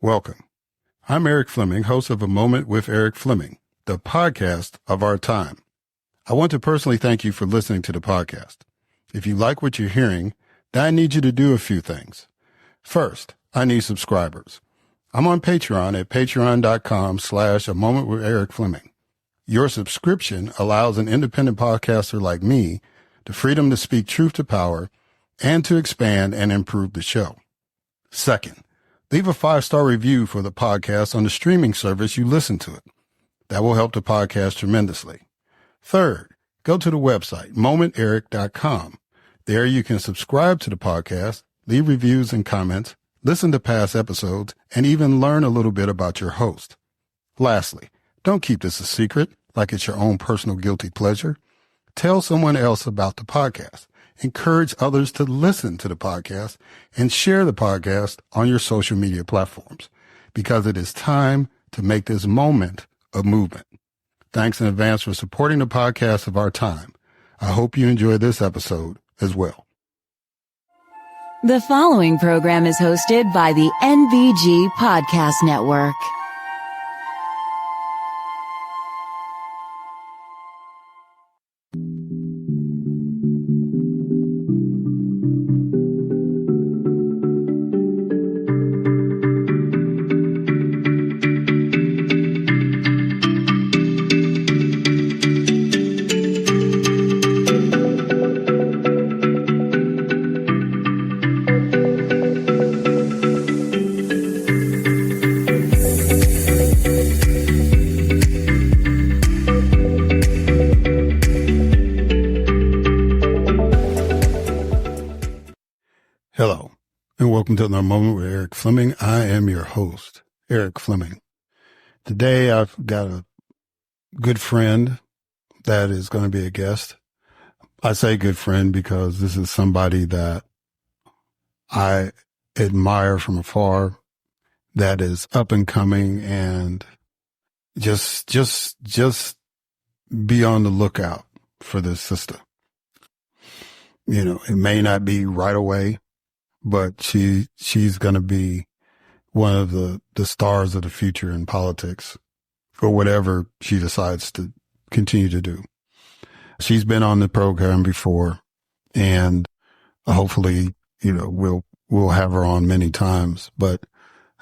Welcome. I'm Eric Fleming, host of A Moment with Eric Fleming, the podcast of our time. I want to personally thank you for listening to the podcast. If you like what you're hearing, then I need you to do a few things. First, I need subscribers. I'm on Patreon at patreon.com/A Moment with Eric Fleming. Your subscription allows an independent podcaster like me the freedom to speak truth to power and to expand and improve the show. Second, leave a 5-star review for the podcast on the streaming service you listen to it. That will help the podcast tremendously. Third, go to the website, momenteric.com. There you can subscribe to the podcast, leave reviews and comments, listen to past episodes, and even learn a little bit about your host. Lastly, don't keep this a secret like it's your own personal guilty pleasure. Tell someone else about the podcast. Encourage others to listen to the podcast and share the podcast on your social media platforms because it is time to make this moment a movement. Thanks in advance for supporting the podcast of our time. I hope you enjoy this episode as well. The following program is hosted by the NBG Podcast Network. Hello, and welcome to another Moment with Eric Fleming. I am your host, Eric Fleming. Today, I've got a good friend that is going to be a guest. I say good friend because this is somebody that I admire from afar, that is up and coming, and just be on the lookout for this sister. You know, it may not be right away, but she's going to be one of the stars of the future in politics or whatever she decides to continue to do. She's been on the program before, and hopefully, you know, we'll have her on many times, but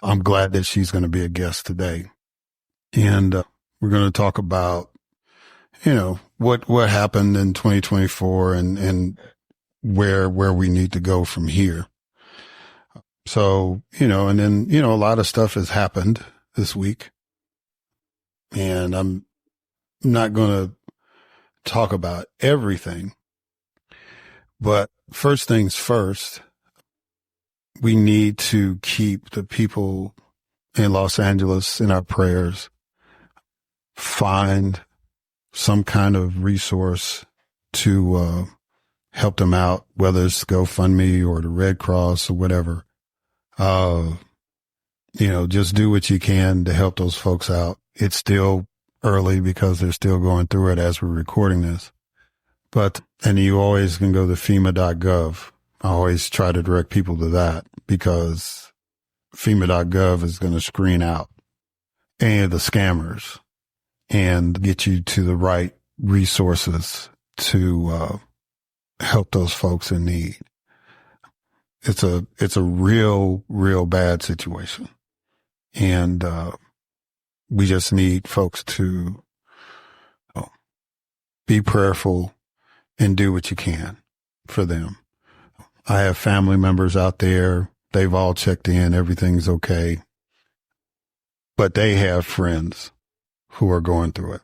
I'm glad that she's going to be a guest today. And we're going to talk about, you know, what happened in 2024 and where we need to go from here. So, you know, and then, you know, a lot of stuff has happened this week, and I'm not going to talk about everything, but first things first, we need to keep the people in Los Angeles in our prayers. Find some kind of resource to help them out, whether it's GoFundMe or the Red Cross or whatever. You know, just do what you can to help those folks out. It's still early because they're still going through it as we're recording this. And you always can go to FEMA.gov. I always try to direct people to that because FEMA.gov is going to screen out any of the scammers and get you to the right resources to help those folks in need. It's a real bad situation. And we just need folks to be prayerful and do what you can for them. I have family members out there. They've all checked in. Everything's okay. But they have friends who are going through it.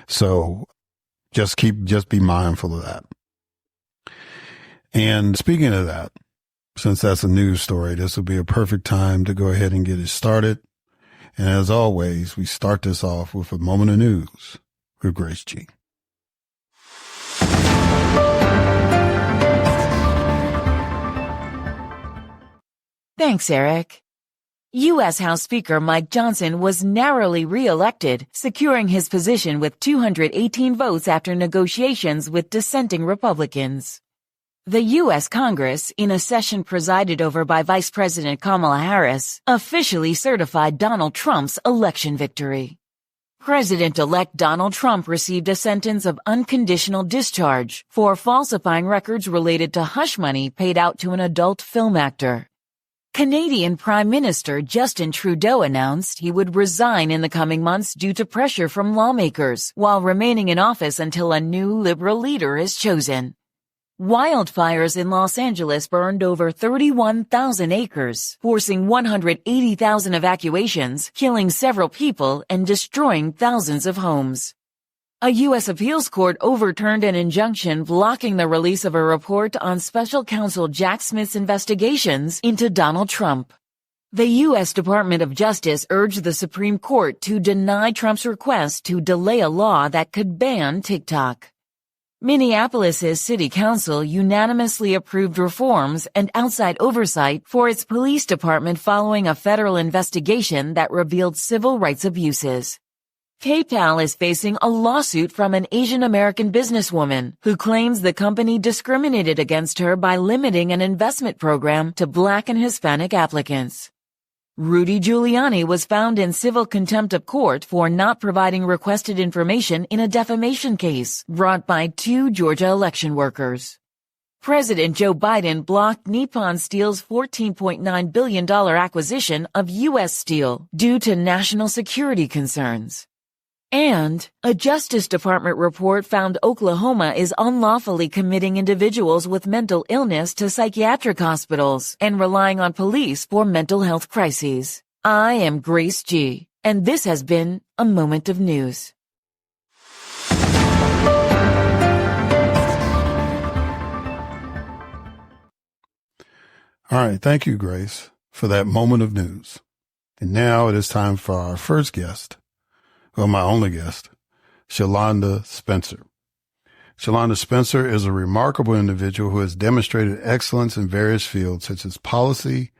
So just be mindful of that. And speaking of that, since that's a news story, this will be a perfect time to go ahead and get it started. And as always, we start this off with a moment of news with Grace G. Thanks, Eric. U.S. House Speaker Mike Johnson was narrowly re-elected, securing his position with 218 votes after negotiations with dissenting Republicans. The U.S. Congress, in a session presided over by Vice President Kamala Harris, officially certified Donald Trump's election victory. President-elect Donald Trump received a sentence of unconditional discharge for falsifying records related to hush money paid out to an adult film actor. Canadian Prime Minister Justin Trudeau announced he would resign in the coming months due to pressure from lawmakers, while remaining in office until a new Liberal leader is chosen. Wildfires in Los Angeles burned over 31,000 acres, forcing 180,000 evacuations, killing several people, and destroying thousands of homes. A U.S. appeals court overturned an injunction blocking the release of a report on special counsel Jack Smith's investigations into Donald Trump. The U.S. Department of Justice urged the Supreme Court to deny Trump's request to delay a law that could ban TikTok. Minneapolis's city council unanimously approved reforms and outside oversight for its police department following a federal investigation that revealed civil rights abuses. PayPal is facing a lawsuit from an Asian American businesswoman who claims the company discriminated against her by limiting an investment program to Black and Hispanic applicants. Rudy Giuliani was found in civil contempt of court for not providing requested information in a defamation case brought by 2 Georgia election workers. President Joe Biden blocked Nippon Steel's $14.9 billion acquisition of U.S. Steel due to national security concerns. And a Justice Department report found Oklahoma is unlawfully committing individuals with mental illness to psychiatric hospitals and relying on police for mental health crises. I am Grace G., and this has been A Moment of News. All right. Thank you, Grace, for that moment of news. And now it is time for our first guest. Well, my only guest, Shalonda Spencer. Shalonda Spencer is a remarkable individual who has demonstrated excellence in various fields such as policy,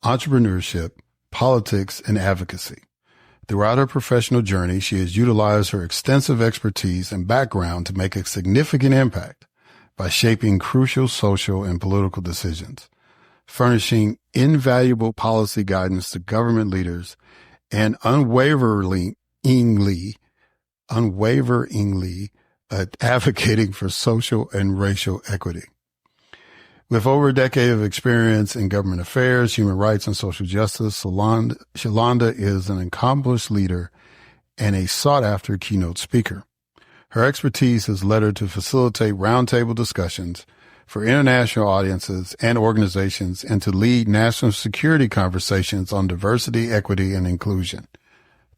entrepreneurship, politics, and advocacy. Throughout her professional journey, she has utilized her extensive expertise and background to make a significant impact by shaping crucial social and political decisions, furnishing invaluable policy guidance to government leaders, and unwaveringly advocating for social and racial equity. With over a decade of experience in government affairs, human rights, and social justice, Shalonda is an accomplished leader and a sought-after keynote speaker. Her expertise has led her to facilitate roundtable discussions for international audiences and organizations and to lead national security conversations on diversity, equity, and inclusion.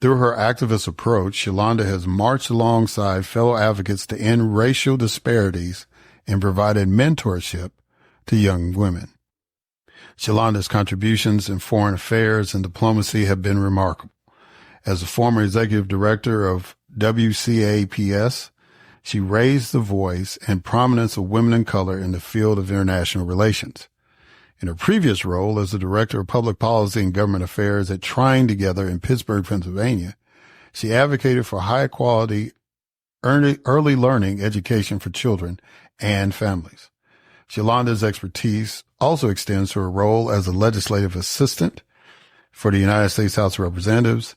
Through her activist approach, Shalonda has marched alongside fellow advocates to end racial disparities and provided mentorship to young women. Shalonda's contributions in foreign affairs and diplomacy have been remarkable. As a former executive director of WCAPS, she raised the voice and prominence of women of color in the field of international relations. In her previous role as the Director of Public Policy and Government Affairs at Trying Together in Pittsburgh, Pennsylvania, she advocated for high-quality early learning education for children and families. Shalonda's expertise also extends to her role as a legislative assistant for the United States House of Representatives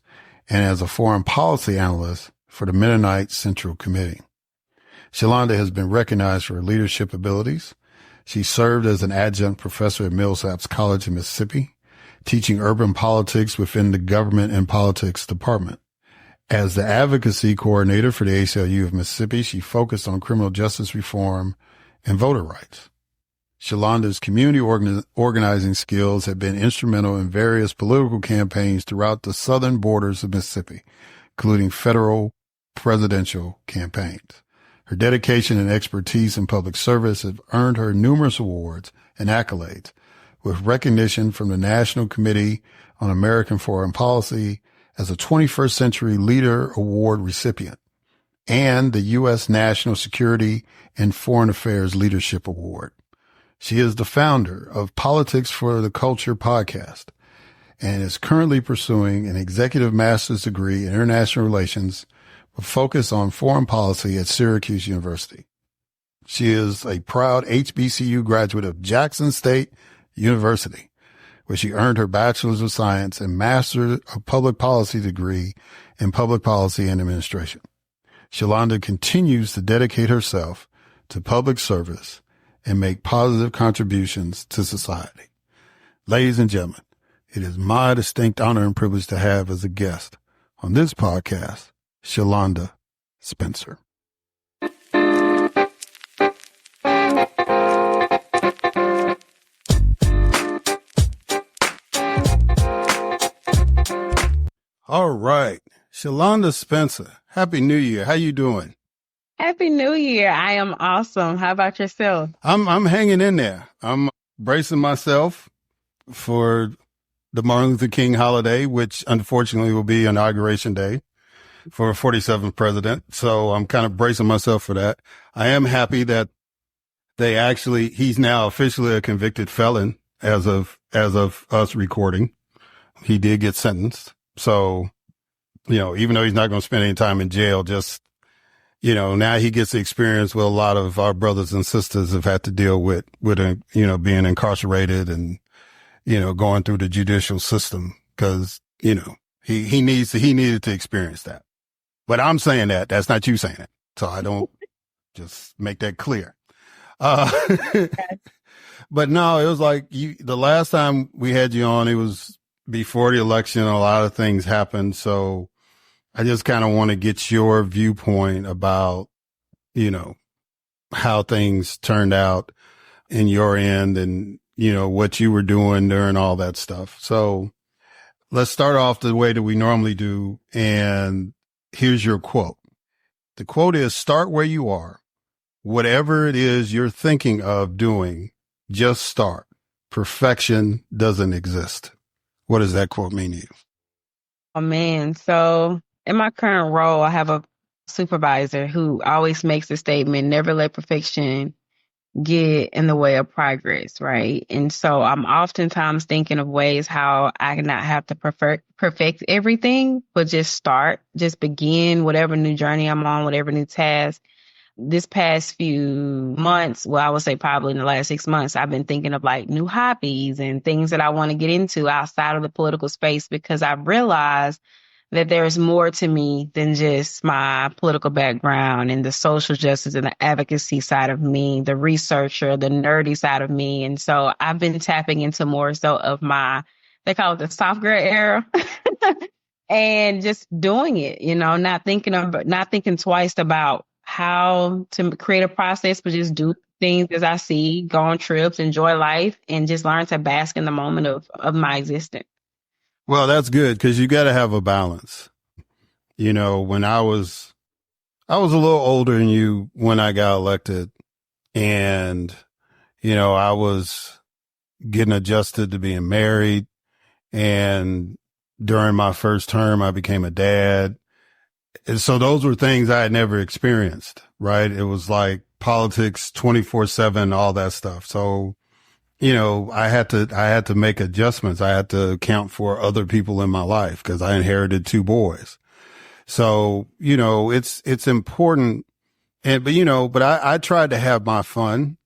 and as a foreign policy analyst for the Mennonite Central Committee. Shalonda has been recognized for her leadership abilities. She served as an adjunct professor at Millsaps College in Mississippi, teaching urban politics within the Government and Politics Department. As the advocacy coordinator for the ACLU of Mississippi, she focused on criminal justice reform and voter rights. Shalonda's community organizing skills have been instrumental in various political campaigns throughout the southern borders of Mississippi, including federal presidential campaigns. Her dedication and expertise in public service have earned her numerous awards and accolades, with recognition from the National Committee on American Foreign Policy as a 21st Century Leader Award recipient and the U.S. National Security and Foreign Affairs Leadership Award. She is the founder of Politics for the Culture podcast and is currently pursuing an executive master's degree in international relations with focus on foreign policy at Syracuse University. She is a proud HBCU graduate of Jackson State University, where she earned her Bachelor's of Science and Master of Public Policy degree in Public Policy and Administration. Shalonda continues to dedicate herself to public service and make positive contributions to society. Ladies and gentlemen, it is my distinct honor and privilege to have as a guest on this podcast, Shalonda Spencer. All right. Shalonda Spencer, Happy New Year. How you doing? Happy New Year. I am awesome. How about yourself? I'm hanging in there. I'm bracing myself for the Martin Luther King holiday, which unfortunately will be Inauguration Day for a 47th president. So I'm kind of bracing myself for that. I am happy that he's now officially a convicted felon as of us recording. He did get sentenced. So, even though he's not going to spend any time in jail, just, now he gets to experience what a lot of our brothers and sisters have had to deal with, being incarcerated and, going through the judicial system because, he needed to experience that. But I'm saying that's not you saying it. So I don't just make that clear. But no, it was like the last time we had you on, it was before the election. A lot of things happened. So I just kind of want to get your viewpoint about, how things turned out in your end and, what you were doing during all that stuff. So let's start off the way that we normally do. And here's your quote. The quote is, "Start where you are. Whatever it is you're thinking of doing, just start. Perfection doesn't exist." What does that quote mean to you? Oh, man. So in my current role, I have a supervisor who always makes the statement, never let perfection get in the way of progress, right? And so I'm oftentimes thinking of ways how I cannot have to perfect everything, but just start, just begin whatever new journey I'm on, whatever new task. This past few months, well, I would say probably in the last 6 months, I've been thinking of like new hobbies and things that I want to get into outside of the political space because I've realized that there's more to me than just my political background and the social justice and the advocacy side of me, the researcher, the nerdy side of me. And so I've been tapping into more so of they call it the soft girl era. And just doing it, not thinking twice about how to create a process, but just do things as I see, go on trips, enjoy life, and just learn to bask in the moment of my existence. Well, that's good because you got to have a balance. When I was a little older than you when I got elected and, I was getting adjusted to being married. And during my first term, I became a dad. And so those were things I had never experienced, right? It was like politics 24/7, all that stuff. So, I had to make adjustments. I had to account for other people in my life because I inherited 2 boys. So, it's important. But I tried to have my fun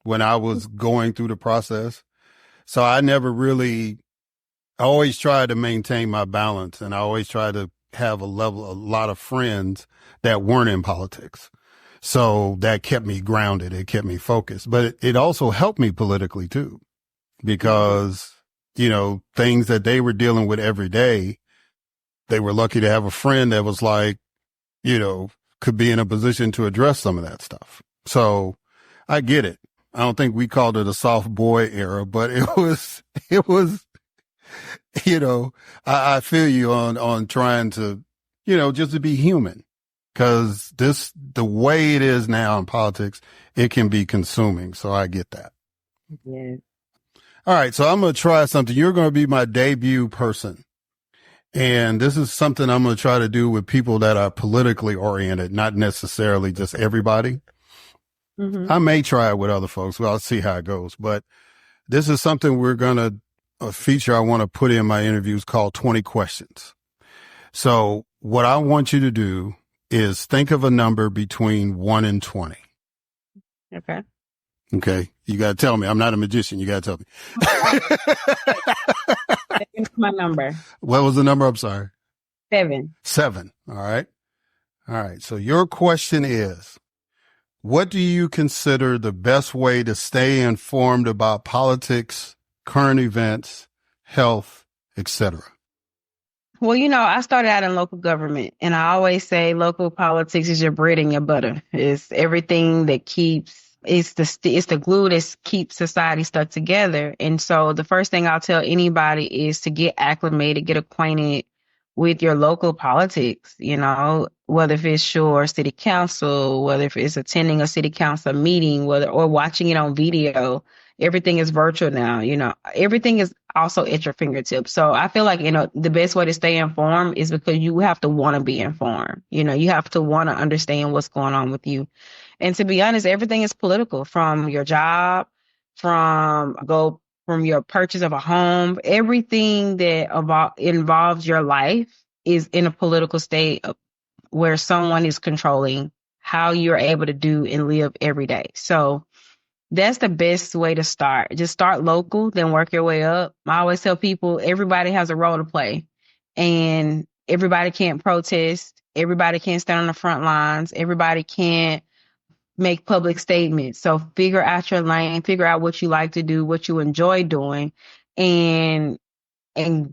when I was going through the process. So I always tried to maintain my balance and I always tried to have a lot of friends that weren't in politics. So that kept me grounded. It kept me focused, but it also helped me politically too, because, things that they were dealing with every day, they were lucky to have a friend that was like, could be in a position to address some of that stuff. So I get it. I don't think we called it a soft boy era, but it was, I feel you on trying to, just to be human. Cause the way it is now in politics, it can be consuming. So I get that. Yeah. All right. So I'm going to try something. You're going to be my debut person. And this is something I'm going to try to do with people that are politically oriented, not necessarily just everybody. Mm-hmm. I may try it with other folks. Well, I'll see how it goes. But this is something we're going to, a feature I want to put in my interviews called 20 questions. So what I want you to do is think of a number between 1 and 20. Okay. Okay. You got to tell me. I'm not a magician. You got to tell me. That's my number. What was the number? I'm sorry. 7. 7. All right. All right. So your question is, what do you consider the best way to stay informed about politics, current events, health, etc.? Well, I started out in local government, and I always say local politics is your bread and your butter. It's everything that it's the glue that keeps society stuck together. And so the first thing I'll tell anybody is to get acclimated, get acquainted with your local politics, whether if it's your city council, whether if it's attending a city council meeting, or watching it on video. Everything is virtual now, everything is also at your fingertips. So I feel like, the best way to stay informed is because you have to want to be informed. You have to want to understand what's going on with you. And to be honest, everything is political, from your job, from your purchase of a home. Everything that involves your life is in a political state where someone is controlling how you're able to do and live every day. So that's the best way to start. Just start local, then work your way up. I always tell people everybody has a role to play, and everybody can't protest. Everybody can't stand on the front lines. Everybody can't make public statements. So figure out your lane, figure out what you like to do, what you enjoy doing, and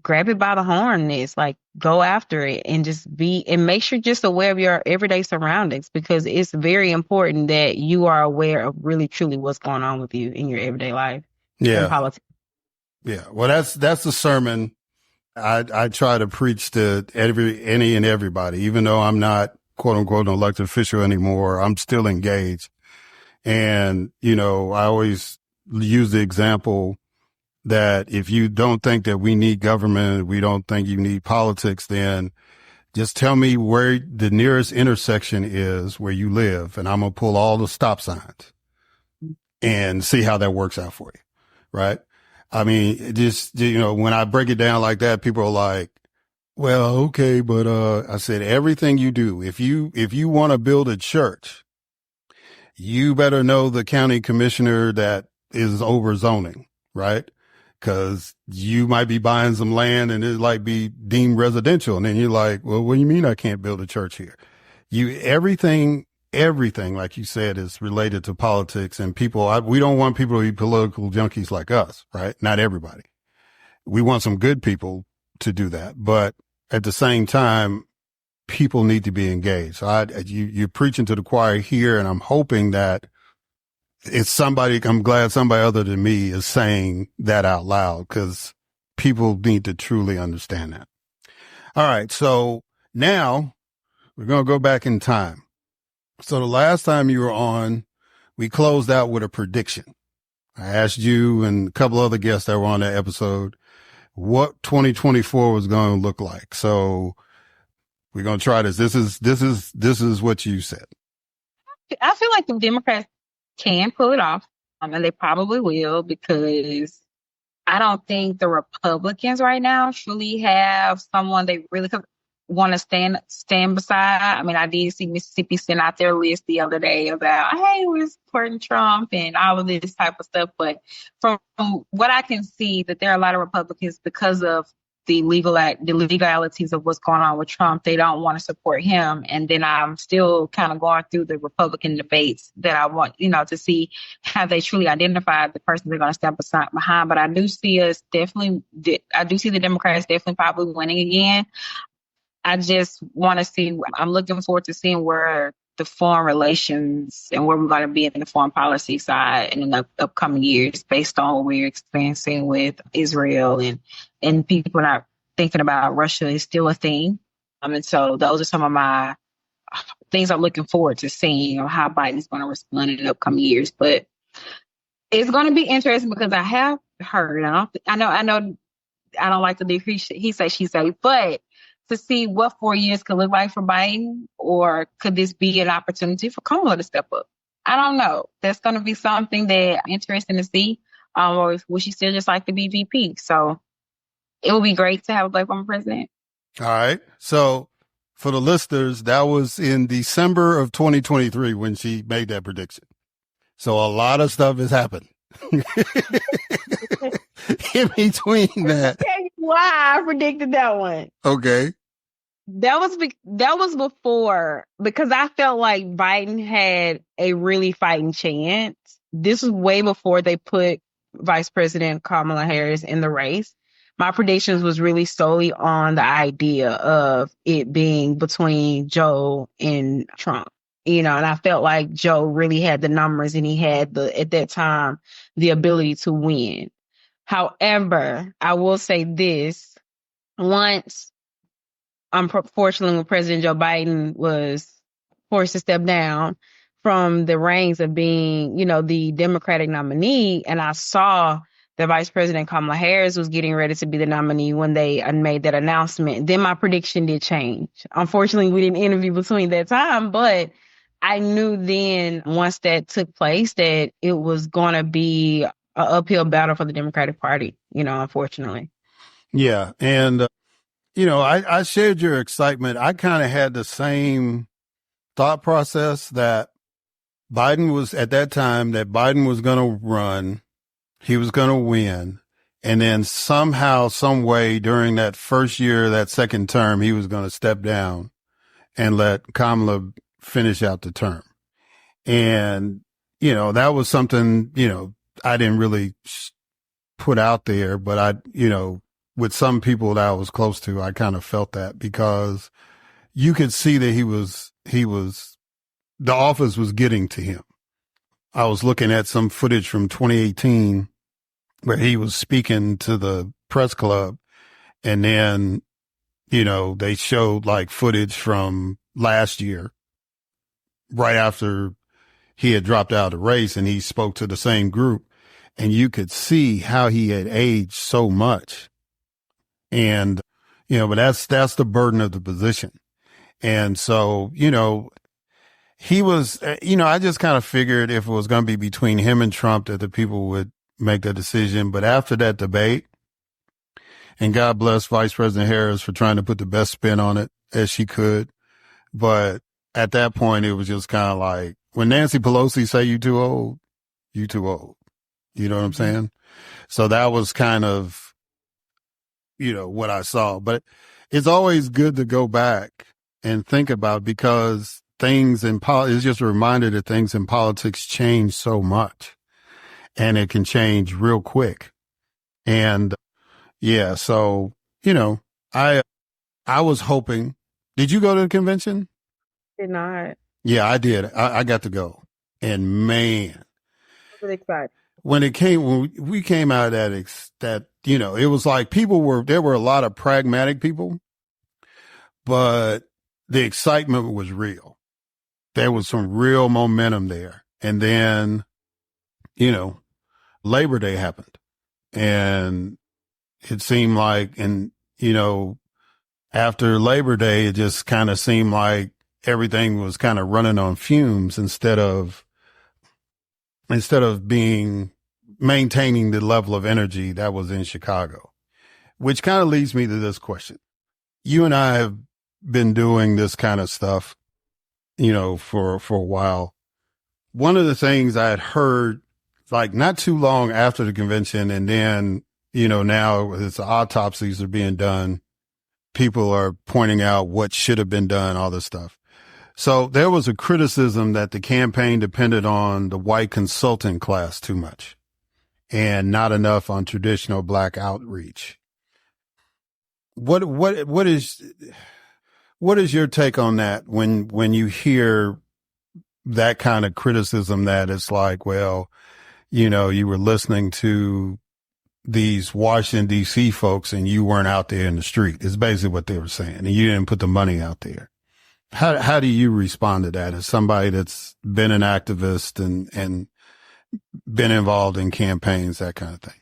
grab it by the horn. It's like, go after it and and make sure you're just aware of your everyday surroundings, because it's very important that you are aware of really truly what's going on with you in your everyday life. Yeah. In politics. Yeah. Well, that's the sermon I try to preach to any and everybody, even though I'm not quote unquote an elected official anymore. I'm still engaged. And, I always use the example that if you don't think that we need government, we don't think you need politics, then just tell me where the nearest intersection is where you live, and I'm going to pull all the stop signs and see how that works out for you. Right. I mean, just, when I break it down like that, people are like, well, okay, but, I said, everything you do, if you want to build a church, you better know the county commissioner that is over zoning, right? Because you might be buying some land and it might be deemed residential. And then you're like, well, what do you mean I can't build a church here? Everything, like you said, is related to politics, and we don't want people to be political junkies like us, right? Not everybody. We want some good people to do that. But at the same time, people need to be engaged. So you're preaching to the choir here, and I'm hoping that I'm glad somebody other than me is saying that out loud, because people need to truly understand that. All right. So now we're going to go back in time. So the last time you were on, we closed out with a prediction. I asked you and a couple other guests that were on that episode what 2024 was going to look like. So we're going to try this. This is what you said. I feel like the Democrats can pull it off, and they probably will, because I don't think the Republicans right now truly have someone they really want to stand beside. I mean, I did see Mississippi send out their list the other day about, hey, we're supporting Trump and all of this type of stuff. But from what I can see, that there are a lot of Republicans, because of the legalities of what's going on with Trump, they don't want to support him. And then I'm still kind of going through the Republican debates that I want, to see how they truly identify the person they're going to stand behind. But I do see the Democrats definitely probably winning again. I just want to see, I'm looking forward to seeing where the foreign relations and where we're going to be in the foreign policy side in the upcoming years, based on what we're experiencing with Israel, and people not thinking about Russia is still a thing. And so those are some of my things I'm looking forward to seeing, how Biden's going to respond in the upcoming years. But it's going to be interesting, because I have heard, I know I don't like to do he say, she say, but to see what 4 years could look like for Biden, or could this be an opportunity for Kamala to step up? I don't know. That's going to be something that I'm interested to see. Or would she still just like to be VP? So it would be great to have a Black woman president. All right. So for the listeners, that was in December of 2023 when she made that prediction. So a lot of stuff has happened in between that. Tell you why I predicted that one. Okay. That was before, because I felt like Biden had a really fighting chance. This was way before they put Vice President Kamala Harris in the race. My predictions was really solely on the idea of it being between Joe and Trump. And I felt like Joe really had the numbers and he had at that time, the ability to win. However, I will say this, once unfortunately, when President Joe Biden was forced to step down from the reins of being, the Democratic nominee, and I saw that Vice President Kamala Harris was getting ready to be the nominee when they made that announcement, then my prediction did change. Unfortunately, we didn't interview between that time, but I knew then, once that took place, that it was going to be an uphill battle for the Democratic Party, unfortunately. Yeah. And, I shared your excitement. I kind of had the same thought process that Biden was going to run. He was going to win. And then somehow, some way during that first year, that second term, he was going to step down and let Kamala finish out the term. And, that was something, I didn't really put out there, but with some people that I was close to, I kind of felt that, because you could see that the office was getting to him. I was looking at some footage from 2018 where he was speaking to the press club, and then, they showed like footage from last year, right after he had dropped out of the race, and he spoke to the same group, and you could see how he had aged so much. And, but that's the burden of the position. And so, he was, I just kind of figured if it was going to be between him and Trump that the people would make the decision. But after that debate, and God bless Vice President Harris for trying to put the best spin on it as she could. But at that point, it was just kind of like, when Nancy Pelosi say you too old, you too old. You know what I'm saying? So that was kind of, what I saw. But it's always good to go back and think about, because things in it's just a reminder that things in politics change so much, and it can change real quick. And yeah, so, I was hoping, did you go to the convention? Did not. Yeah, I did. I got to go. And man, I'm really excited. When we came out of that, it was like there were a lot of pragmatic people, but the excitement was real. There was some real momentum there. And then, Labor Day happened, and it seemed like, after Labor Day, it just kind of seemed like everything was kind of running on fumes instead of maintaining the level of energy that was in Chicago, which kind of leads me to this question. You and I have been doing this kind of stuff, for a while. One of the things I had heard, like not too long after the convention, and then, now as autopsies are being done, people are pointing out what should have been done, all this stuff. So there was a criticism that the campaign depended on the white consultant class too much, and not enough on traditional Black outreach. What is your take on that when you hear that kind of criticism, that it's like, well, you were listening to these Washington, D.C. folks and you weren't out there in the street? It's basically what they were saying, and you didn't put the money out there. How do you respond to that as somebody that's been an activist and been involved in campaigns, that kind of thing?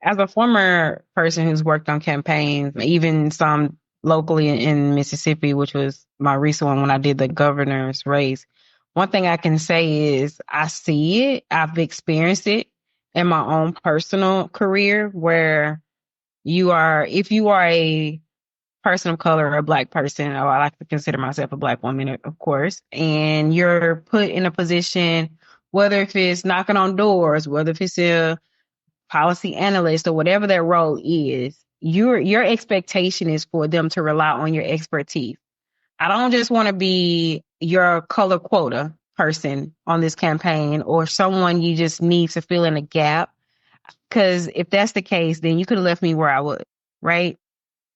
As a former person who's worked on campaigns, even some locally in Mississippi, which was my recent one when I did the governor's race, one thing I can say is I see it. I've experienced it in my own personal career, where if you are a person of color or a Black person, or I like to consider myself a Black woman, of course, and you're put in a position whether if it's knocking on doors, whether if it's a policy analyst or whatever that role is, your expectation is for them to rely on your expertise. I don't just want to be your color quota person on this campaign or someone you just need to fill in a gap. Because if that's the case, then you could have left me where I would, right?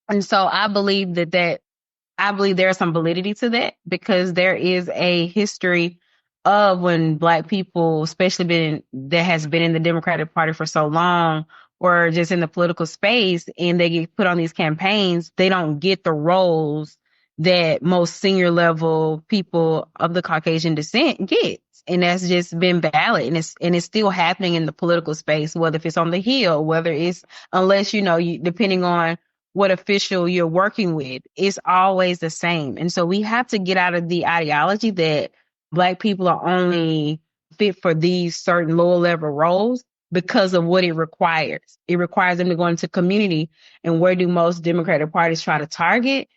And so I believe I believe there's some validity to that because there is a history of when Black people, especially that has been in the Democratic Party for so long or just in the political space and they get put on these campaigns, they don't get the roles that most senior level people of the Caucasian descent get. And that's just been valid. And it's still happening in the political space, whether if it's on the Hill, whether it's, unless, depending on what official you're working with, it's always the same. And so we have to get out of the ideology that Black people are only fit for these certain lower level roles because of what it requires. It requires them to go into community. And where do most Democratic parties try to target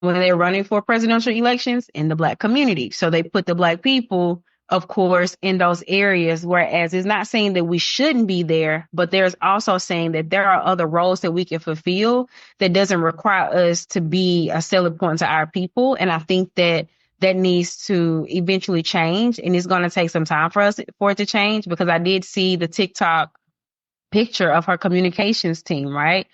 when they're running for presidential elections? In the Black community. So they put the Black people, of course, in those areas, whereas it's not saying that we shouldn't be there, but there's also saying that there are other roles that we can fulfill that doesn't require us to be a selling point to our people. And I think that needs to eventually change. And it's going to take some time for it to change, because I did see the TikTok picture of her communications team, right?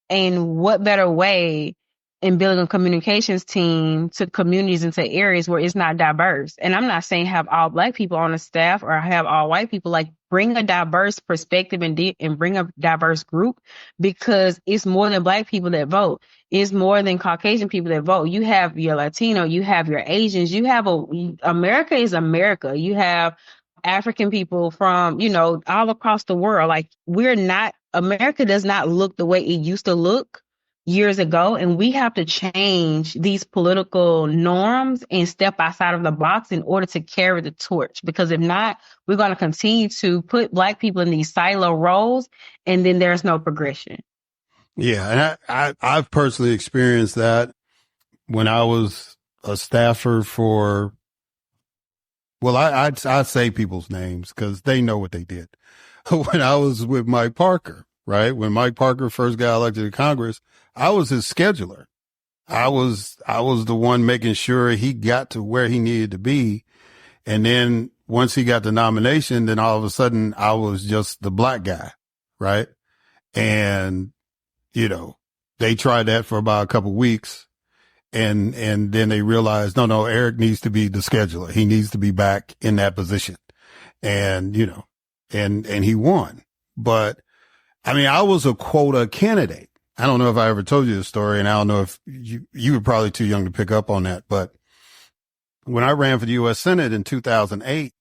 And what better way in building a communications team to communities and to areas where it's not diverse. And I'm not saying have all Black people on the staff or have all white people. Like, bring a diverse perspective and bring a diverse group, because it's more than Black people that vote. It's more than Caucasian people that vote. You have your Latino, you have your Asians, America is America. You have African people from, all across the world. Like, America does not look the way it used to look years ago, and we have to change these political norms and step outside of the box in order to carry the torch. Because if not, we're going to continue to put Black people in these silo roles, and then there's no progression. Yeah, and I've personally experienced that when I was a staffer for, well, I'd say people's names because they know what they did. When I was with Mike Parker, right? When Mike Parker first got elected to Congress, I was his scheduler. I was the one making sure he got to where he needed to be. And then once he got the nomination, then all of a sudden I was just the Black guy, right? And, they tried that for about a couple of weeks. And then they realized, no, Eric needs to be the scheduler. He needs to be back in that position. And, and he won. But I mean, I was a quota candidate. I don't know if I ever told you the story, and I don't know if you were probably too young to pick up on that. But when I ran for the U.S. Senate in 2008,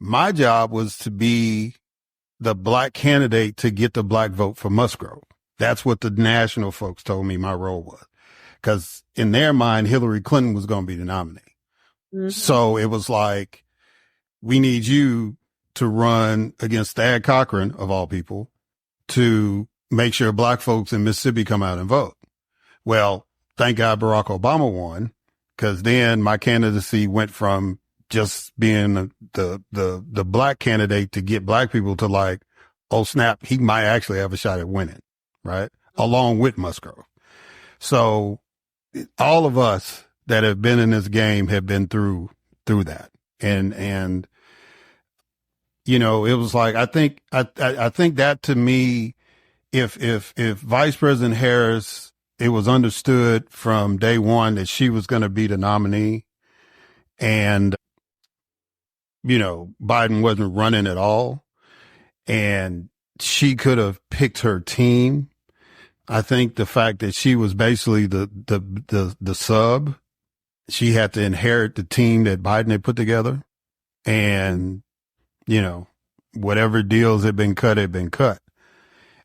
my job was to be the Black candidate to get the Black vote for Musgrove. That's what the national folks told me my role was, because in their mind, Hillary Clinton was going to be the nominee. Mm-hmm. So it was like, we need you to run against Thad Cochran, of all people, to make sure Black folks in Mississippi come out and vote. Well, thank God Barack Obama won, because then my candidacy went from just being the Black candidate to get Black people to like, oh snap, he might actually have a shot at winning, right? Along with Musgrove. So all of us that have been in this game have been through that. And, it was like, I think that to me, if Vice President Harris, it was understood from day one that she was going to be the nominee, and, Biden wasn't running at all, and she could have picked her team. I think the fact that she was basically the sub, she had to inherit the team that Biden had put together, and, whatever deals had been cut.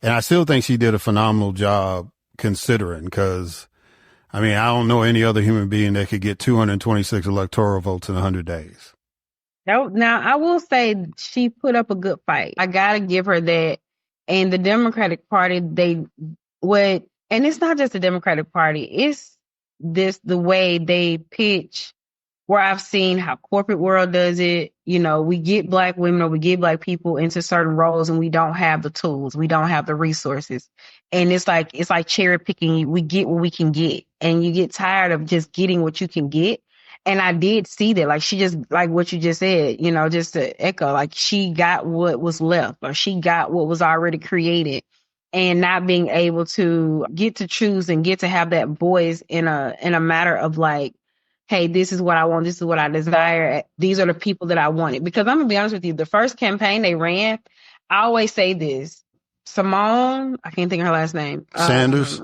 And I still think she did a phenomenal job considering, because, I mean, I don't know any other human being that could get 226 electoral votes in 100 days. Now, I will say she put up a good fight. I got to give her that. And the Democratic Party, and it's not just the Democratic Party, it's the way they pitch where I've seen how corporate world does it. You know, we get Black women or we get Black people into certain roles and we don't have the tools. We don't have the resources. And it's like cherry picking. We get what we can get, and you get tired of just getting what you can get. And I did see that, like, she just, like what you just said, you know, just to echo, like, she got what was left, or she got what was already created, and not being able to get to choose and get to have that voice in a matter of like, hey, this is what I want, this is what I desire, these are the people that I wanted. Because I'm gonna be honest with you, the first campaign they ran, I always say this, Simone, I can't think of her last name. Sanders,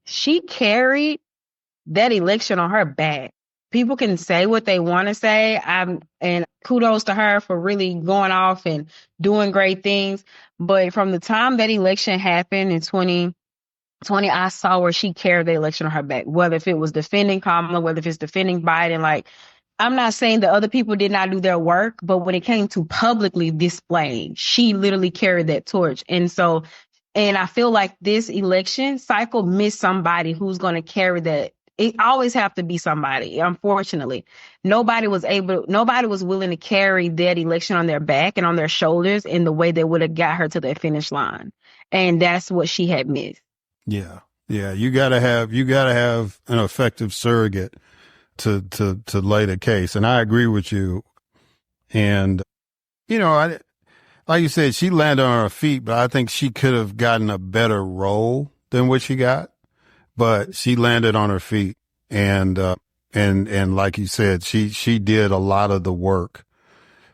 she carried that election on her back. People can say what they want to say. And kudos to her for really going off and doing great things. But from the time that election happened in 2020, I saw where she carried the election on her back, whether if it was defending Kamala, whether if it's defending Biden. Like, I'm not saying that other people did not do their work, but when it came to publicly displaying, she literally carried that torch. And I feel like this election cycle missed somebody who's going to carry that. It always have to be somebody. Unfortunately, nobody was willing to carry that election on their back and on their shoulders in the way that would have got her to the finish line. And that's what she had missed. Yeah. You gotta have an effective surrogate to lay the case. And I agree with you. And, you know, like you said, she landed on her feet, but I think she could have gotten a better role than what she got. But she landed on her feet, and like you said, she did a lot of the work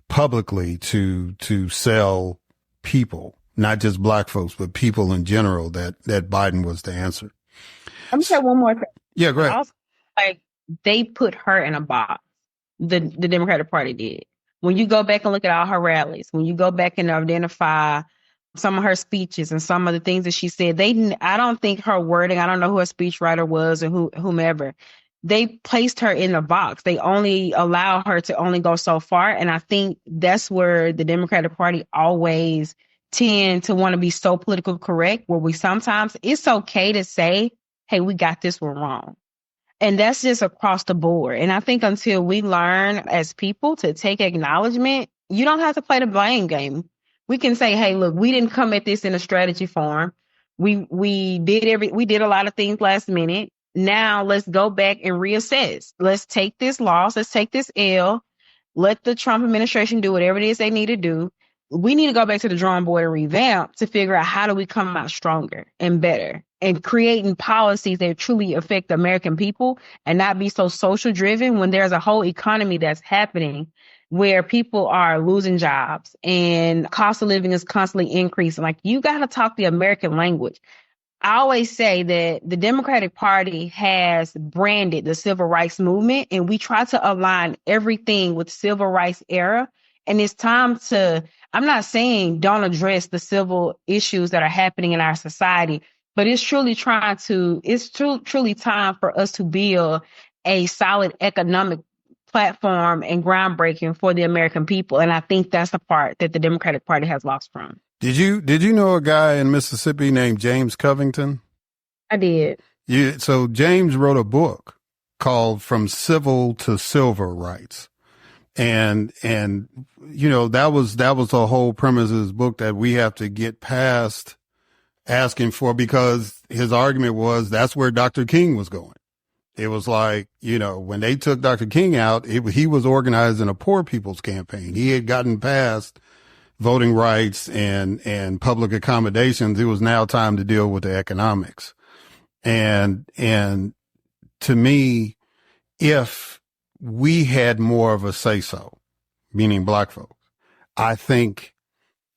publicly to sell people, not just Black folks, but people in general, that Biden was the answer. Let me say one more thing. Yeah, go ahead. Also, like, they put her in a box. The Democratic Party did. When you go back and look at all her rallies, when you go back and identify some of her speeches and some of the things that she said, I don't think her wording, I don't know who her speechwriter was or whomever, they placed her in a box. They only allow her to only go so far. And I think that's where the Democratic Party always tend to want to be so political correct, where we sometimes, it's okay to say, hey, we got this one wrong. And that's just across the board. And I think until we learn as people to take acknowledgement, you don't have to play the blame game. We can say, hey, look, we didn't come at this in a strategy form. We did a lot of things last minute. Now let's go back and reassess. Let's take this loss. Let's take this L. Let the Trump administration do whatever it is they need to do. We need to go back to the drawing board and revamp to figure out how do we come out stronger and better, and creating policies that truly affect the American people and not be so social driven when there's a whole economy that's happening where people are losing jobs and cost of living is constantly increasing. Like, you got to talk the American language. I always say that the Democratic Party has branded the civil rights movement, and we try to align everything with civil rights era. And it's time to, I'm not saying don't address the civil issues that are happening in our society, but it's truly time for us to build a solid economic platform and groundbreaking for the American people. And I think that's the part that the Democratic Party has lost from. Did you know a guy in Mississippi named James Covington? I did. So James wrote a book called From Civil to Silver Rights. And, you know, that was the whole premise of his book, that we have to get past asking for, because his argument was that's where Dr. King was going. It was like, you know, when they took Dr. King out, he was organizing a poor people's campaign. He had gotten past voting rights and public accommodations. It was now time to deal with the economics. And to me, if we had more of a say-so, meaning Black folks, I think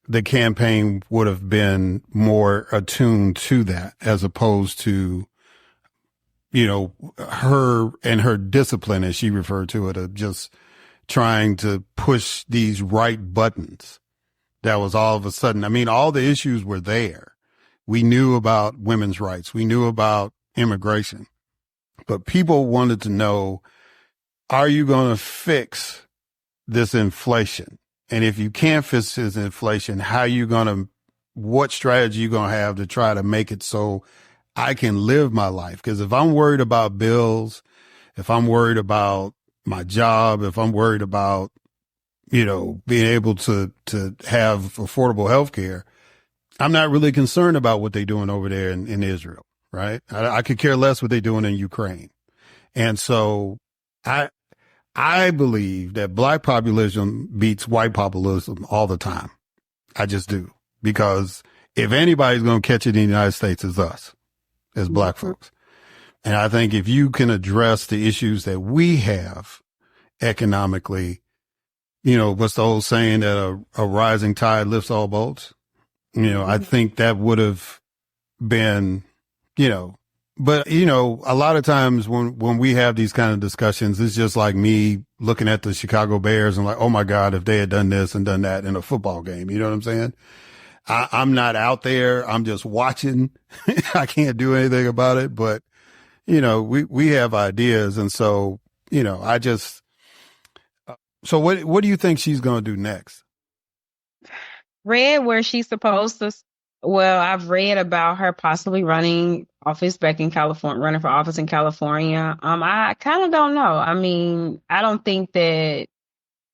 the campaign would have been more attuned to that, as opposed to, you know, her and her discipline, as she referred to it, of just trying to push these right buttons. That was all of a sudden, I mean, all the issues were there. We knew about women's rights. We knew about immigration, but people wanted to know, are you going to fix this inflation? And if you can't fix this inflation, what strategy you going to have to try to make it so I can live my life? Because if I'm worried about bills, if I'm worried about my job, if I'm worried about, being able to have affordable health care, I'm not really concerned about what they're doing over there in Israel, right? I could care less what they're doing in Ukraine. And so I believe that black populism beats white populism all the time. I just do. Because if anybody's going to catch it in the United States, it's us as black folks. And I think if you can address the issues that we have economically, what's the old saying that a rising tide lifts all boats? I think that would have been, but, a lot of times when we have these kind of discussions, it's just like me looking at the Chicago Bears and like, oh my God, if they had done this and done that in a football game, you know what I'm saying? I'm not out there. I'm just watching. I can't do anything about it, but we have ideas. And so, so what do you think she's going to do next? Read where she's supposed to. Well, I've read about her possibly running for office in California. I kind of don't know. I mean, I don't think that,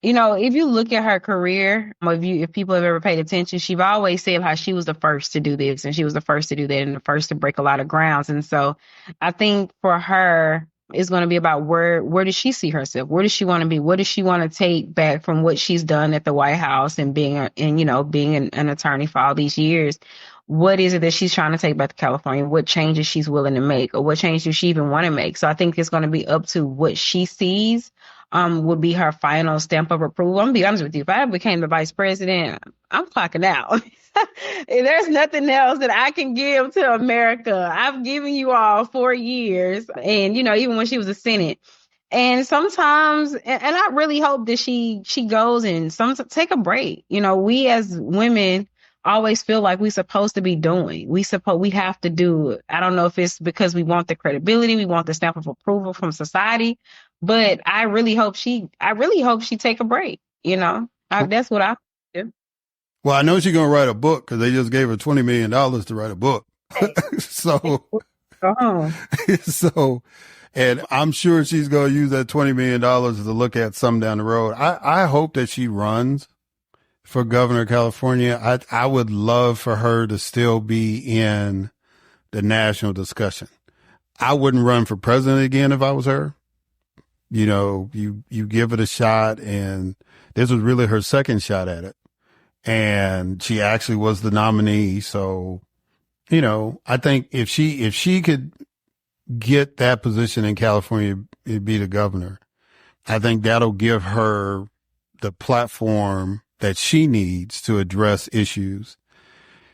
if you look at her career, if people have ever paid attention, she's always said how she was the first to do this and she was the first to do that and the first to break a lot of grounds. And so I think for her, it's going to be about where does she see herself? Where does she want to be? What does she want to take back from what she's done at the White House and being an attorney for all these years? What is it that she's trying to take back to California? What changes she's willing to make, or what changes does she even want to make? So I think it's going to be up to what she sees would be her final stamp of approval. I'm going to be honest with you. If I became the vice president, I'm clocking out. There's nothing else that I can give to America. I've given you all 4 years. And, even when she was a Senate. And sometimes, and I really hope that she goes and take a break. We as women always feel like we're supposed to be doing. We have to do it. I don't know if it's because we want the credibility, we want the stamp of approval from society, but I really hope she take a break. That's what I do. Well, I know she's going to write a book because they just gave her $20 million to write a book. And I'm sure she's going to use that $20 million to look at some down the road. I hope that she runs for governor of California. I would love for her to still be in the national discussion. I wouldn't run for president again if I was her. You give it a shot, and this was really her second shot at it. And she actually was the nominee. So, I think if she could get that position in California, it'd be the governor. I think that'll give her the platform that she needs to address issues.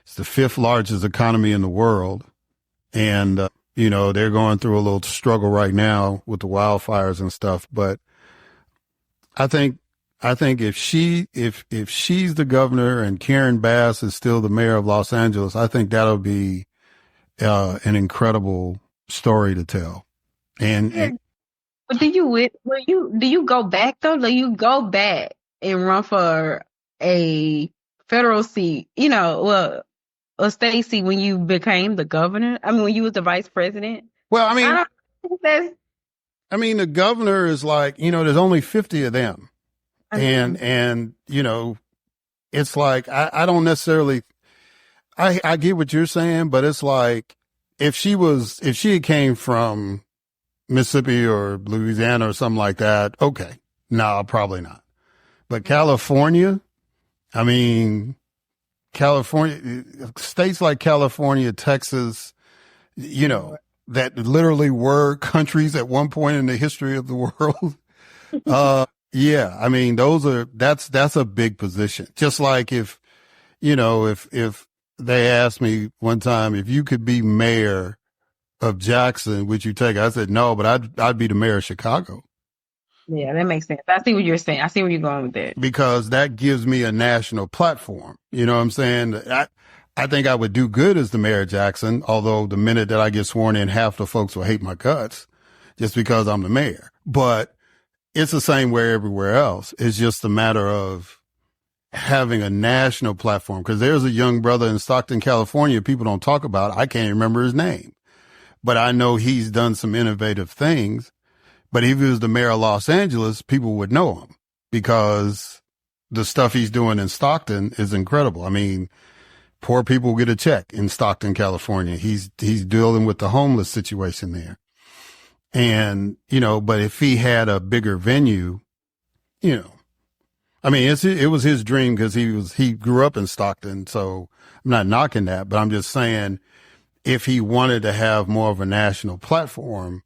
It's the 5th largest economy in the world. And, they're going through a little struggle right now with the wildfires and stuff. But I think if she's the governor and Karen Bass is still the mayor of Los Angeles, I think that'll be an incredible story to tell. And but do you go back though? Do you go back and run for a federal seat? A state seat when you became the governor? I mean, when you was the vice president? Well, I mean, the governor is like, there's only 50 of them. And, it's like, I don't necessarily, I get what you're saying, but it's like, if she had came from Mississippi or Louisiana or something like that, okay. No, probably not. But California, states like California, Texas, that literally were countries at one point in the history of the world. Yeah, that's a big position. Just like if they asked me one time, if you could be mayor of Jackson, would you take it? I said, no, but I'd be the mayor of Chicago. Yeah, that makes sense. I see what you're saying. I see where you're going with that. Because that gives me a national platform. You know what I'm saying? I think I would do good as the mayor of Jackson, although the minute that I get sworn in, half the folks will hate my guts just because I'm the mayor. But it's the same way everywhere else. It's just a matter of having a national platform, because there's a young brother in Stockton, California, people don't talk about. I can't remember his name, but I know he's done some innovative things. But if he was the mayor of Los Angeles, people would know him because the stuff he's doing in Stockton is incredible. I mean, poor people get a check in Stockton, California. He's dealing with the homeless situation there. And, but if he had a bigger venue, I mean, it was his dream because he grew up in Stockton. So I'm not knocking that, but I'm just saying if he wanted to have more of a national platform,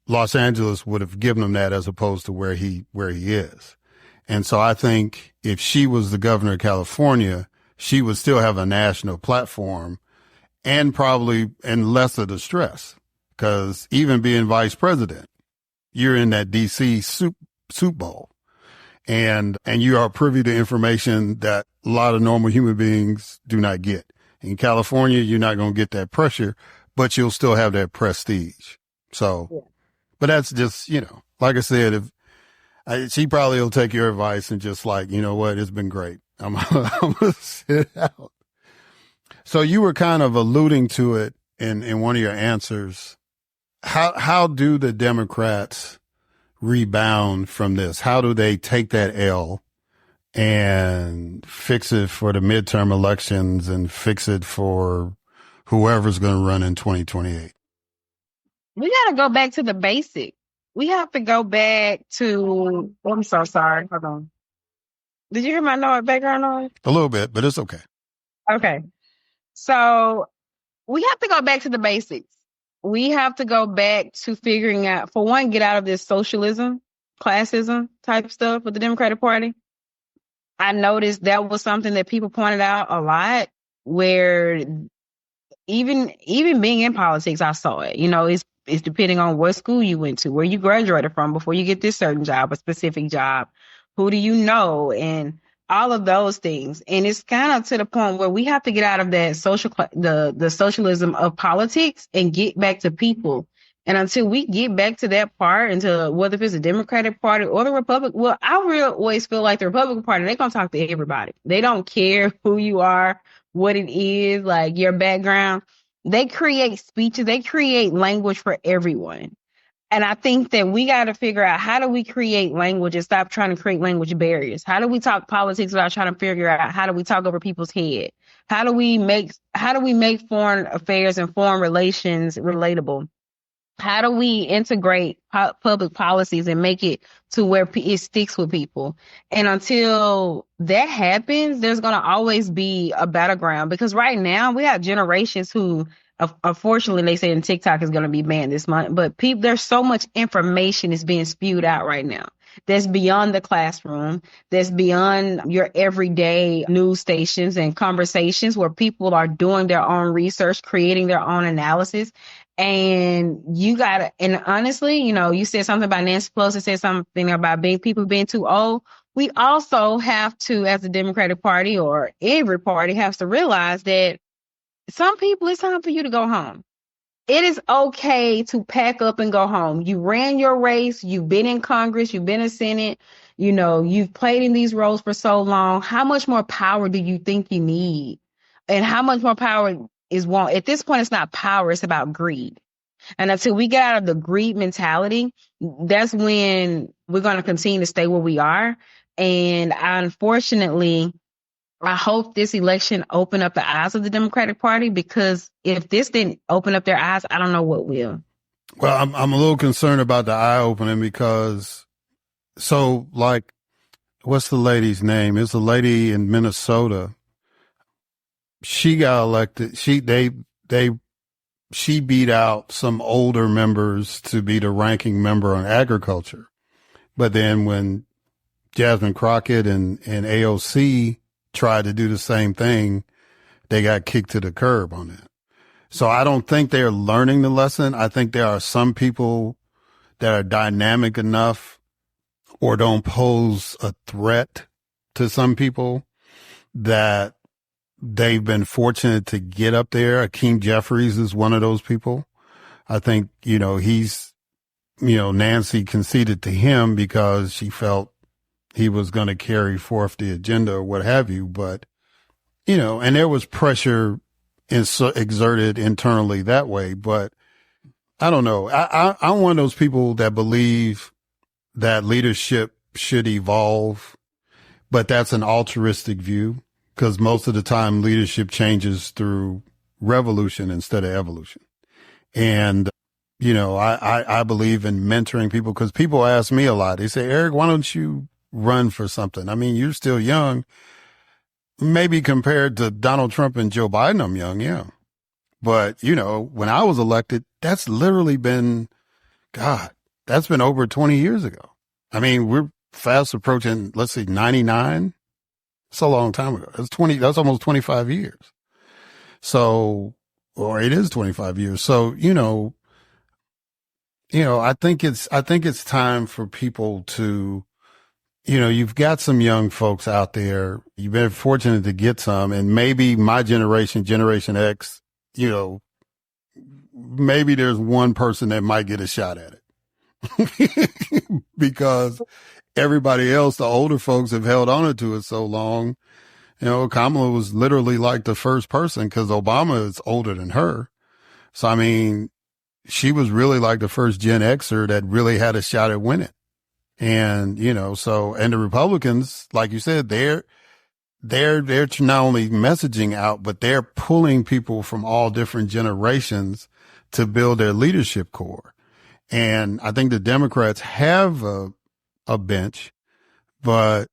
Los Angeles would have given him that as opposed to where he is. And so I think if she was the governor of California, she would still have a national platform and less of the stress. Because even being vice president, you're in that DC soup bowl, and you are privy to information that a lot of normal human beings do not get. In California, you're not going to get that pressure, but you'll still have that prestige. So, yeah. But that's just, like I said, she probably will take your advice and just like, you know what, it's been great. I'm going to sit out. So you were kind of alluding to it in one of your answers. How do the Democrats rebound from this? How do they take that L and fix it for the midterm elections and fix it for whoever's going to run in 2028? We got to go back to the basic. We have to go back to, I'm so sorry. Hold on. Did you hear my background noise? A little bit, but it's okay. Okay. So we have to go back to the basics. We have to go back to figuring out, for one, get out of this socialism, classism type stuff with the Democratic Party. I noticed that was something that people pointed out a lot, where even being in politics, I saw it. It's depending on what school you went to, where you graduated from before you get this certain job, a specific job. Who do you know? And all of those things. And it's kind of to the point where we have to get out of that the socialism of politics and get back to people. And until we get back to that part, until whether if it's the Democratic Party or the Republican, well, I always feel like the Republican Party, they're going to talk to everybody. They don't care who you are, what it is, like your background. They create speeches. They create language for everyone. And I think that we got to figure out, how do we create language and stop trying to create language barriers? How do we talk politics without trying to figure out how do we talk over people's head? How do we make foreign affairs and foreign relations relatable? How do we integrate public policies and make it to where it sticks with people? And until that happens, there's going to always be a battleground, because right now we have generations who, unfortunately, they say TikTok is going to be banned this month, but there's so much information is being spewed out right now that's beyond the classroom, that's beyond your everyday news stations and conversations, where people are doing their own research, creating their own analysis. And and honestly, you said something about Nancy Pelosi, said something about people being too old. We also have to, as the Democratic Party or every party, has to realize that some people, it's time for you to go home. It is okay to pack up and go home. You ran your race. You've been in Congress. You've been in Senate. You've played in these roles for so long. How much more power do you think you need? And how much more power is want? At this point, it's not power. It's about greed. And until we get out of the greed mentality, that's when we're going to continue to stay where we are. And unfortunately, I hope this election opened up the eyes of the Democratic Party, because if this didn't open up their eyes, I don't know what will. Well, I'm a little concerned about the eye opening because, what's the lady's name? It's a lady in Minnesota. She got elected. She beat out some older members to be the ranking member on agriculture. But then when Jasmine Crockett and AOC tried to do the same thing, they got kicked to the curb on that. So I don't think they're learning the lesson. I think there are some people that are dynamic enough or don't pose a threat to some people that they've been fortunate to get up there. Akeem Jeffries is one of those people. I think, Nancy conceded to him because she felt he was going to carry forth the agenda or what have you. But, and there was pressure exerted internally that way. But I don't know. I'm one of those people that believe that leadership should evolve, but that's an altruistic view because most of the time leadership changes through revolution instead of evolution. And, I believe in mentoring people because people ask me a lot. They say, Eric, why don't you run for something? I mean, you're still young. Maybe compared to Donald Trump and Joe Biden, I'm young. Yeah. But, when I was elected, that's literally been, that's been over 20 years ago. I mean, we're fast approaching, let's see, 99. It's a long time ago. That's almost 25 years. So, or it is 25 years. So, I think it's time for people to, you've got some young folks out there. You've been fortunate to get some, and maybe my generation, Generation X, maybe there's one person that might get a shot at it because everybody else, the older folks have held on to it so long. Kamala was literally like the first person because Obama is older than her. So, I mean, she was really like the first Gen Xer that really had a shot at winning. And, and the Republicans, like you said, they're not only messaging out, but they're pulling people from all different generations to build their leadership core. And I think the Democrats have a bench, but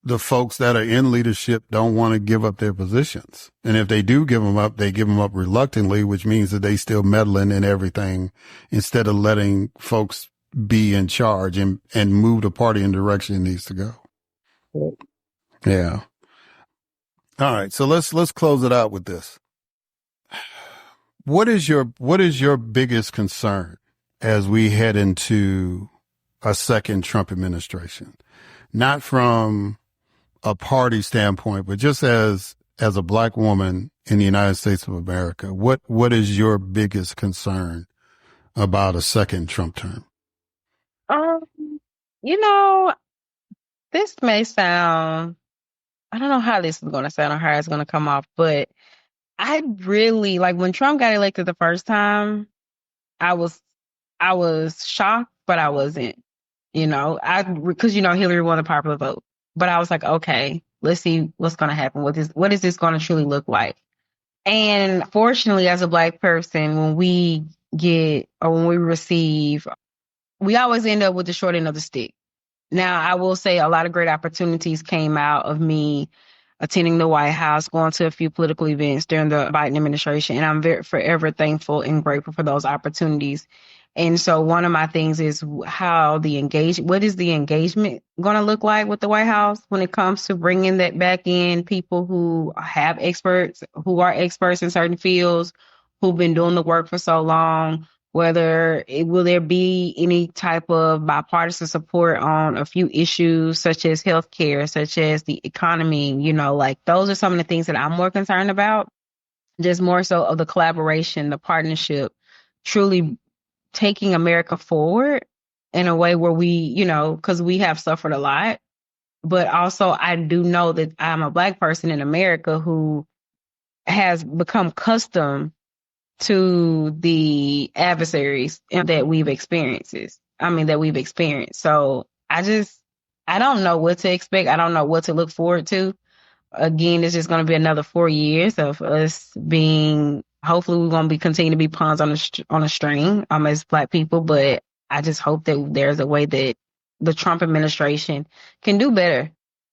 the folks that are in leadership don't want to give up their positions. And if they do give them up, they give them up reluctantly, which means that they still meddling in everything instead of letting folks be in charge and move the party in the direction it needs to go. Yeah. All right. So let's close it out with this. What is your biggest concern as we head into a second Trump administration? Not from a party standpoint, but just as a Black woman in the United States of America, what is your biggest concern about a second Trump term? This may sound, I don't know how this is going to sound or how it's going to come off, but I really, like, when Trump got elected the first time, I was shocked, but I wasn't, because, Hillary won the popular vote. But I was like, okay, let's see what's going to happen. What is this going to truly look like? And fortunately, as a Black person, when we receive, we always end up with the short end of the stick. Now, I will say a lot of great opportunities came out of me attending the White House, going to a few political events during the Biden administration, and I'm forever thankful and grateful for those opportunities. And so one of my things is what is the engagement going to look like with the White House when it comes to bringing that back in people who are experts in certain fields, who've been doing the work for so long. Will there be any type of bipartisan support on a few issues such as healthcare, such as the economy? Those are some of the things that I'm more concerned about. Just more so of the collaboration, the partnership, truly taking America forward in a way where we, because we have suffered a lot. But also I do know that I'm a Black person in America who has become accustomed to the adversaries that we've experienced. So I don't know what to expect. I don't know what to look forward to. Again, it's just going to be another 4 years of us being, hopefully we're going to be continue to be pawns on a string as Black people. But I just hope that there's a way that the Trump administration can do better.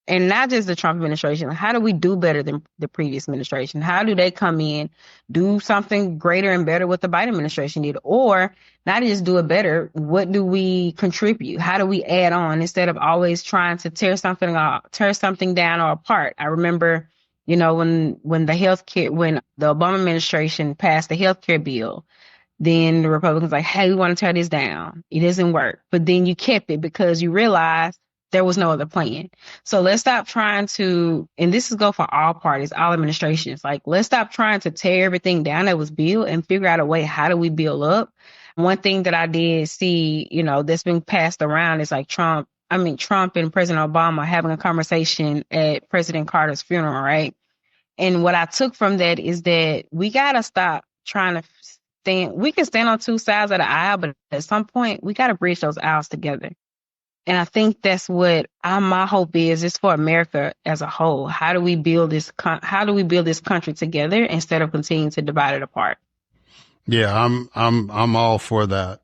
And not just the Trump administration. How do we do better than the previous administration? How do they come in, do something greater and better what the Biden administration did? Or not just do it better, what do we contribute? How do we add on instead of always trying to tear something down or apart? I remember, when the Obama administration passed the healthcare bill, then the Republicans like, hey, we want to tear this down. It doesn't work. But then you kept it because you realized there was no other plan. So let's stop trying to, and this is go for all parties, all administrations, let's stop trying to tear everything down that was built and figure out a way, how do we build up? One thing that I did see, that's been passed around is Trump and President Obama having a conversation at President Carter's funeral, right? And what I took from that is that we got to stop trying to stand on two sides of the aisle, but at some point we got to bridge those aisles together. And I think that's what my hope is for America as a whole. How do we build this country together instead of continuing to divide it apart? Yeah, I'm all for that.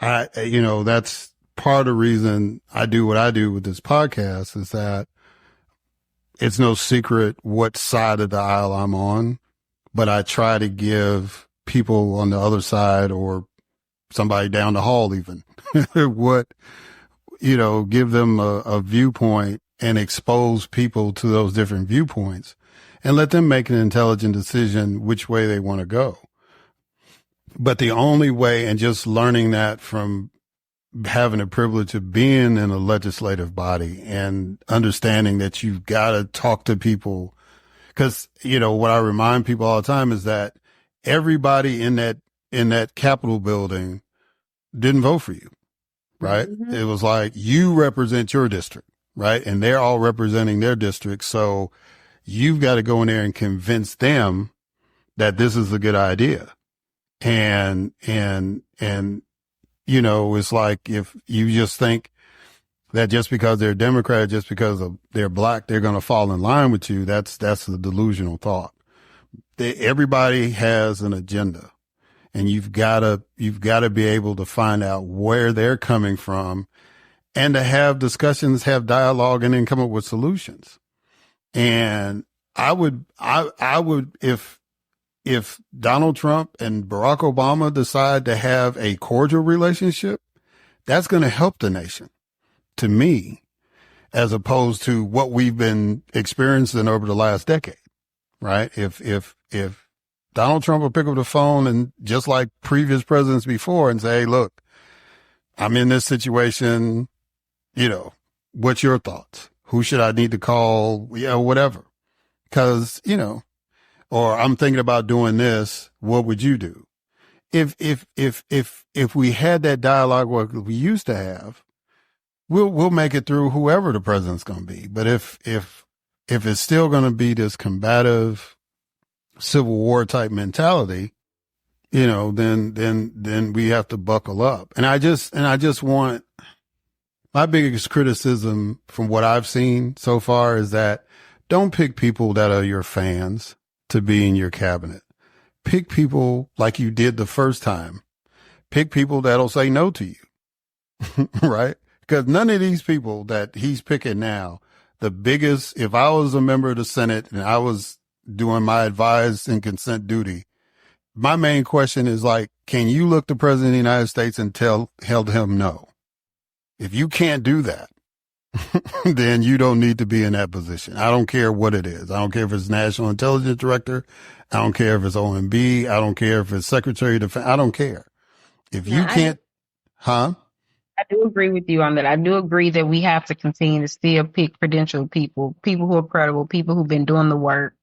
That's part of the reason I do what I do with this podcast is that it's no secret what side of the aisle I'm on, but I try to give people on the other side or somebody down the hall even give them a viewpoint and expose people to those different viewpoints and let them make an intelligent decision which way they want to go. But the only way, and just learning that from having the privilege of being in a legislative body and understanding that you've got to talk to people, because, what I remind people all the time is that everybody in that Capitol building didn't vote for you, right? Mm-hmm. It was like you represent your district, right? And they're all representing their district. So you've got to go in there and convince them that this is a good idea. And it's like if you just think that just because they're Democrat, just because they're Black, they're going to fall in line with you. That's a delusional thought. Everybody has an agenda, and you've got to be able to find out where they're coming from and to have discussions, have dialogue, and then come up with solutions. And I would, if Donald Trump and Barack Obama decide to have a cordial relationship, that's going to help the nation, to me, as opposed to what we've been experiencing over the last decade, right? If Donald Trump will pick up the phone and just like previous presidents before and say, hey, look, I'm in this situation, what's your thoughts? Who should I need to call? Whatever. Because, or I'm thinking about doing this. What would you do? If we had that dialogue what we used to have, we'll make it through whoever the president's going to be. But if it's still going to be this combative Civil War type mentality, then we have to buckle up. And I just want, my biggest criticism from what I've seen so far is that don't pick people that are your fans to be in your cabinet. Pick people like you did the first time. Pick people that'll say no to you, right? Because none of these people that he's picking now, if I was a member of the Senate and I was doing my advise and consent duty, my main question is like, can you look the president of the United States and tell him no? If you can't do that, then you don't need to be in that position. I don't care what it is. I don't care if it's National Intelligence Director. I don't care if it's OMB. I don't care if it's Secretary of Defense. I don't care. If you can't, I do agree with you on that. I do agree that we have to continue to still pick credentialed people who are credible, people who've been doing the work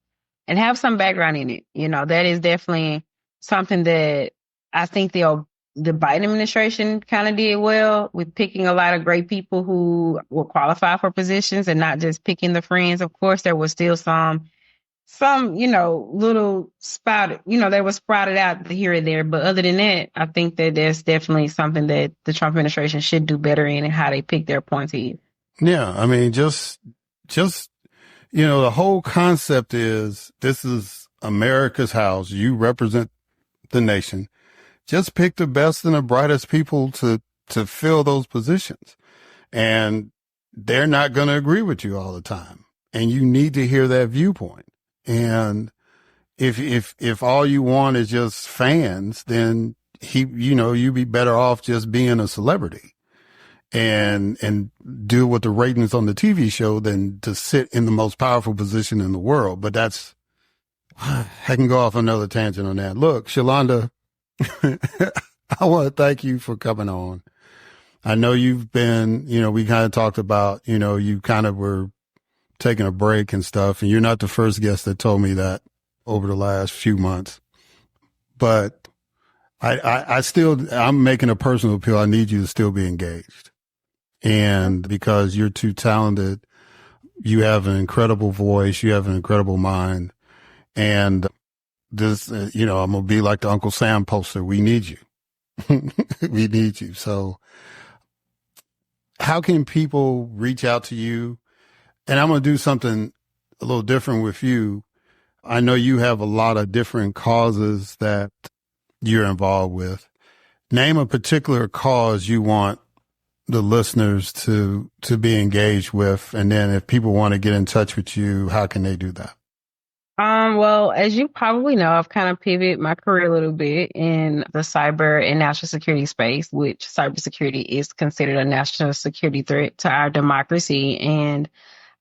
and have some background in it. That is definitely something that I think the Biden administration kind of did well with picking a lot of great people who will qualify for positions and not just picking the friends. Of course, there was still some, little spouted, they were sprouted out here and there. But other than that, I think that there's definitely something that the Trump administration should do better in and how they pick their appointees. Yeah. I mean, just, the whole concept is this is America's house. You represent the nation. Just pick the best and the brightest people to fill those positions. And they're not going to agree with you all the time. And you need to hear that viewpoint. And if all you want is just fans, then you'd be better off just being a celebrity and deal with the ratings on the TV show than to sit in the most powerful position in the world. But I can go off another tangent on that. Look, Shalonda, I want to thank you for coming on. I know you've been, we kind of talked about, you kind of were taking a break and stuff, and you're not the first guest that told me that over the last few months. But I'm making a personal appeal. I need you to still be engaged. And because you're too talented, you have an incredible voice, you have an incredible mind. And this, I'm going to be like the Uncle Sam poster. We need you. We need you. So how can people reach out to you? And I'm going to do something a little different with you. I know you have a lot of different causes that you're involved with. Name a particular cause you want the listeners to be engaged with. And then if people want to get in touch with you, how can they do that? Well, as you probably know, I've kind of pivoted my career a little bit in the cyber and national security space, which cybersecurity is considered a national security threat to our democracy. And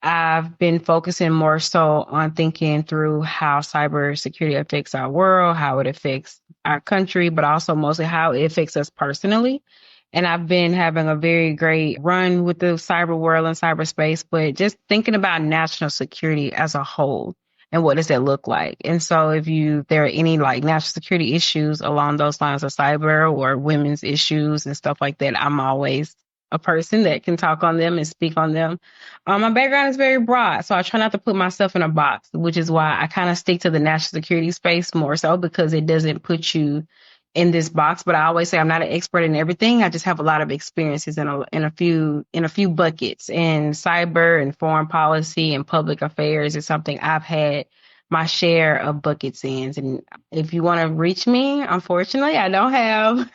I've been focusing more so on thinking through how cybersecurity affects our world, how it affects our country, but also mostly how it affects us personally. And I've been having a very great run with the cyber world and cyberspace, but just thinking about national security as a whole and what does that look like? And so if there are any like national security issues along those lines of cyber or women's issues and stuff like that, I'm always a person that can talk on them and speak on them. My background is very broad, so I try not to put myself in a box, which is why I kind of stick to the national security space more so because it doesn't put you in this box. But I always say I'm not an expert in everything. I just have a lot of experiences in a few buckets. And cyber and foreign policy and public affairs is something I've had my share of buckets in. And if you want to reach me, unfortunately, I'm not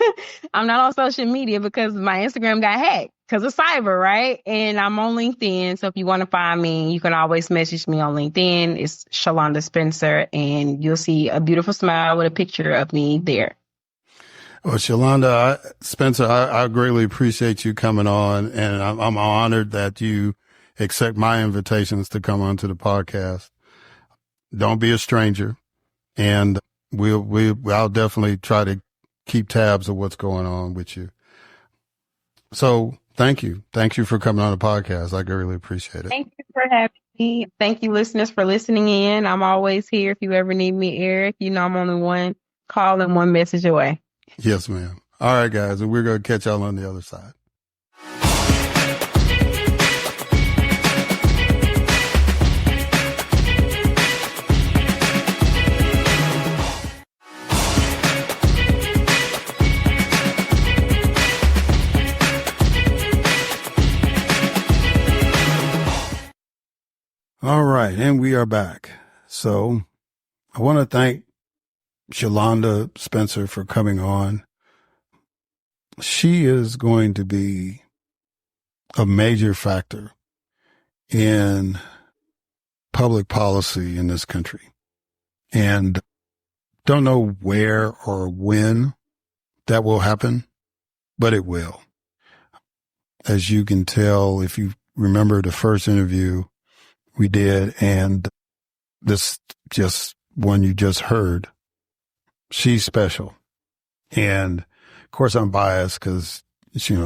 on social media because my Instagram got hacked because of cyber, right? And I'm on LinkedIn. So if you want to find me, you can always message me on LinkedIn. It's Shalonda Spencer, and you'll see a beautiful smile with a picture of me there. Well, Shalonda Spencer, I greatly appreciate you coming on, and I'm honored that you accept my invitations to come onto the podcast. Don't be a stranger, and I'll definitely try to keep tabs of what's going on with you. So thank you. Thank you for coming on the podcast. I really appreciate it. Thank you for having me. Thank you, listeners, for listening in. I'm always here if you ever need me, Eric. You know I'm only one call and one message away. Yes, ma'am. All right, guys, and we're going to catch y'all on the other side. All right, and we are back. So I want to thank Shalonda Spencer for coming on. She is going to be a major factor in public policy in this country. And don't know where or when that will happen, but it will. As you can tell, if you remember the first interview we did, and this just one you just heard, she's special. And of course I'm biased because, she's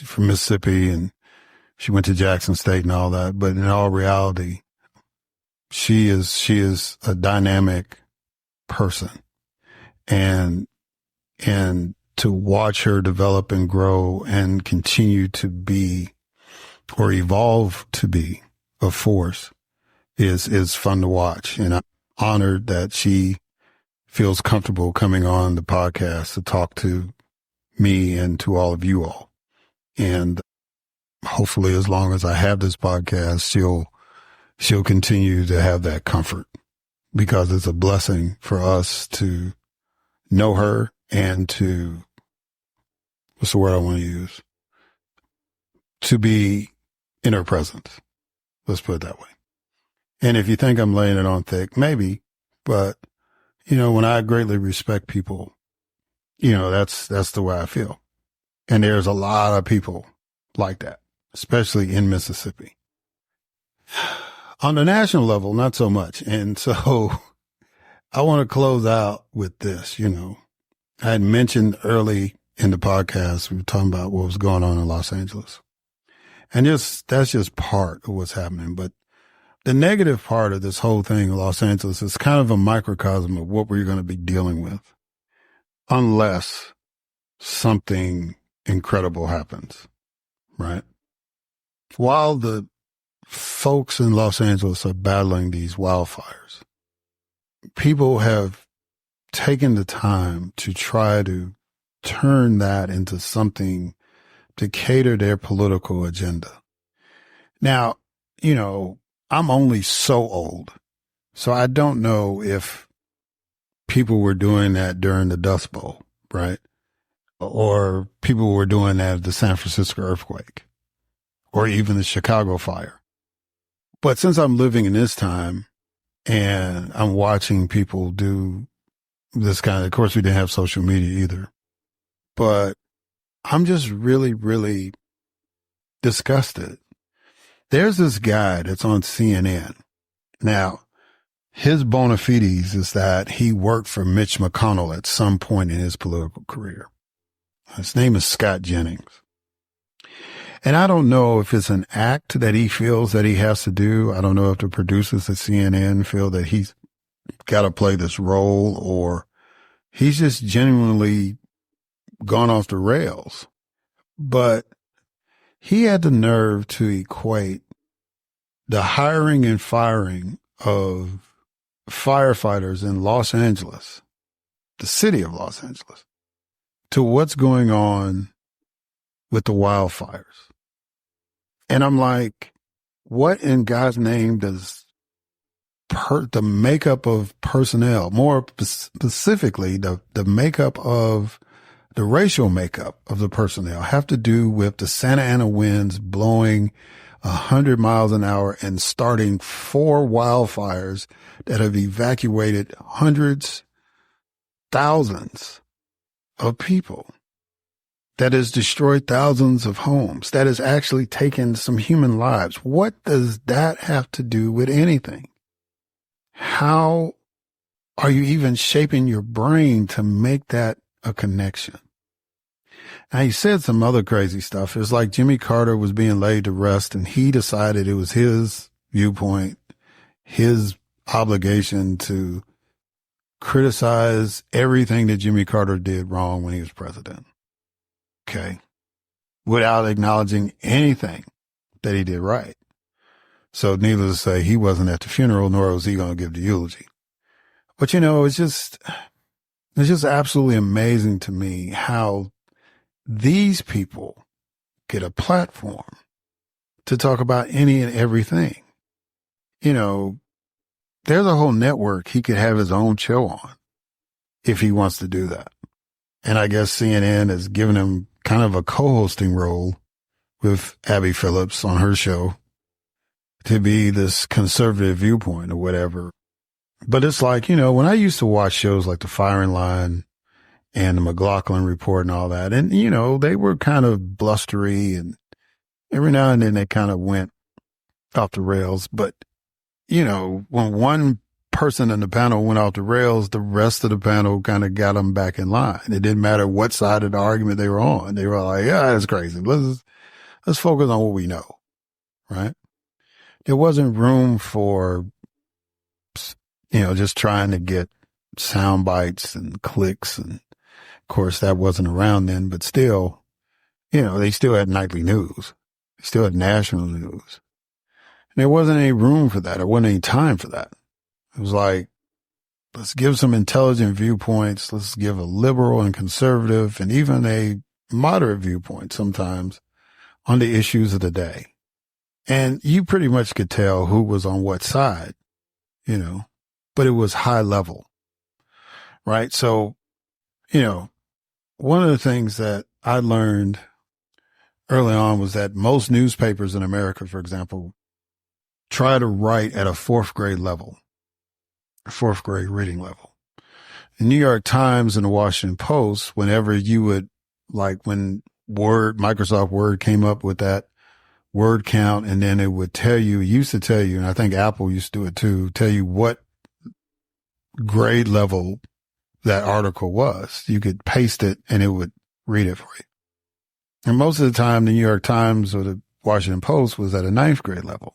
from Mississippi and she went to Jackson State and all that. But in all reality, she is a dynamic person, and to watch her develop and grow and continue to be or evolve to be a force is fun to watch. And I'm honored that she feels comfortable coming on the podcast to talk to me and to all of you all. And hopefully, as long as I have this podcast, she'll continue to have that comfort, because it's a blessing for us to know her and to, what's the word I want to use? To be in her presence. Let's put it that way. And if you think I'm laying it on thick, maybe, but when I greatly respect people, that's the way I feel. And there's a lot of people like that, especially in Mississippi. On the national level, not so much. And so I want to close out with this. I had mentioned early in the podcast, we were talking about what was going on in Los Angeles. And that's just part of what's happening. But the negative part of this whole thing in Los Angeles is kind of a microcosm of what we're going to be dealing with, unless something incredible happens, right? While the folks in Los Angeles are battling these wildfires, people have taken the time to try to turn that into something to cater their political agenda. Now, I'm only so old, so I don't know if people were doing that during the Dust Bowl, right? Or people were doing that at the San Francisco earthquake or even the Chicago fire. But since I'm living in this time and I'm watching people do this of course, we didn't have social media either, but I'm just really, really disgusted. There's this guy that's on CNN. Now, his bona fides is that he worked for Mitch McConnell at some point in his political career. His name is Scott Jennings. And I don't know if it's an act that he feels that he has to do. I don't know if the producers at CNN feel that he's got to play this role, or he's just genuinely gone off the rails. But he had the nerve to equate the hiring and firing of firefighters in Los Angeles, the city of Los Angeles, to what's going on with the wildfires. And I'm like, what in God's name does the makeup of personnel, more specifically, the makeup of the racial makeup of the personnel have to do with the Santa Ana winds blowing 100 miles an hour and starting 4 wildfires that have evacuated hundreds, thousands of people, that has destroyed thousands of homes, that has actually taken some human lives? What does that have to do with anything? How are you even shaping your brain to make that a connection? Now, he said some other crazy stuff. It's like Jimmy Carter was being laid to rest and he decided it was his viewpoint, his obligation to criticize everything that Jimmy Carter did wrong when he was president. Okay. Without acknowledging anything that he did right. So needless to say, he wasn't at the funeral, nor was he going to give the eulogy. But it's just absolutely amazing to me how these people get a platform to talk about any and everything. There's a whole network he could have his own show on if he wants to do that. And I guess CNN has given him kind of a co-hosting role with Abby Phillips on her show to be this conservative viewpoint or whatever. But it's like, when I used to watch shows like The Firing Line and The McLaughlin Report and all that, and, they were kind of blustery and every now and then they kind of went off the rails. But, when one person in the panel went off the rails, the rest of the panel kind of got them back in line. It didn't matter what side of the argument they were on. They were like, yeah, that's crazy. Let's focus on what we know, right? There wasn't room for, just trying to get sound bites and clicks. And of course that wasn't around then, but still, they still had nightly news. They still had national news. And there wasn't any room for that. There wasn't any time for that. It was like, let's give some intelligent viewpoints. Let's give a liberal and conservative and even a moderate viewpoint sometimes on the issues of the day. And you pretty much could tell who was on what side, but it was high level, right? So, one of the things that I learned early on was that most newspapers in America, for example, try to write at a 4th grade level. 4th grade reading level. The New York Times and the Washington Post, whenever you would, like when Microsoft Word came up with that word count, and then it would used to tell you, and I think Apple used to do it too, tell you what grade level that article was. You could paste it and it would read it for you. And most of the time, the New York Times or the Washington Post was at a 9th grade level.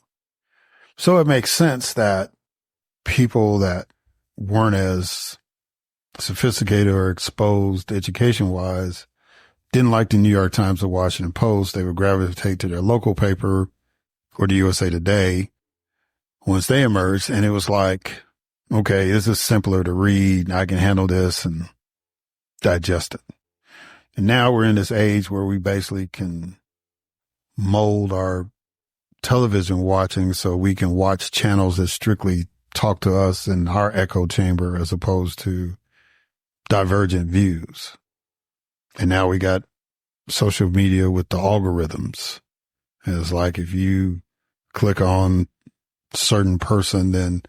So it makes sense that people that weren't as sophisticated or exposed education-wise didn't like the New York Times or Washington Post. They would gravitate to their local paper or the USA Today once they emerged. And it was like, okay, this is simpler to read. I can handle this and digest it. And now we're in this age where we basically can mold our television watching so we can watch channels that strictly talk to us in our echo chamber as opposed to divergent views. And now we got social media with the algorithms. And it's like if you click on a certain person, then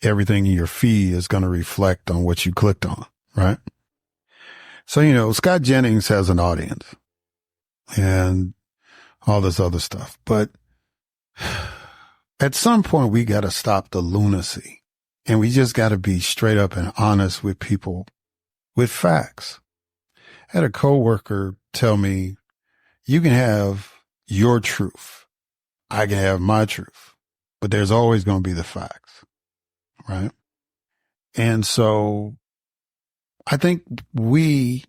everything in your feed is going to reflect on what you clicked on, right? So, Scott Jennings has an audience and all this other stuff. But at some point, we got to stop the lunacy, and we just got to be straight up and honest with people with facts. I had a coworker tell me, you can have your truth. I can have my truth, but there's always going to be the facts, right? And so I think we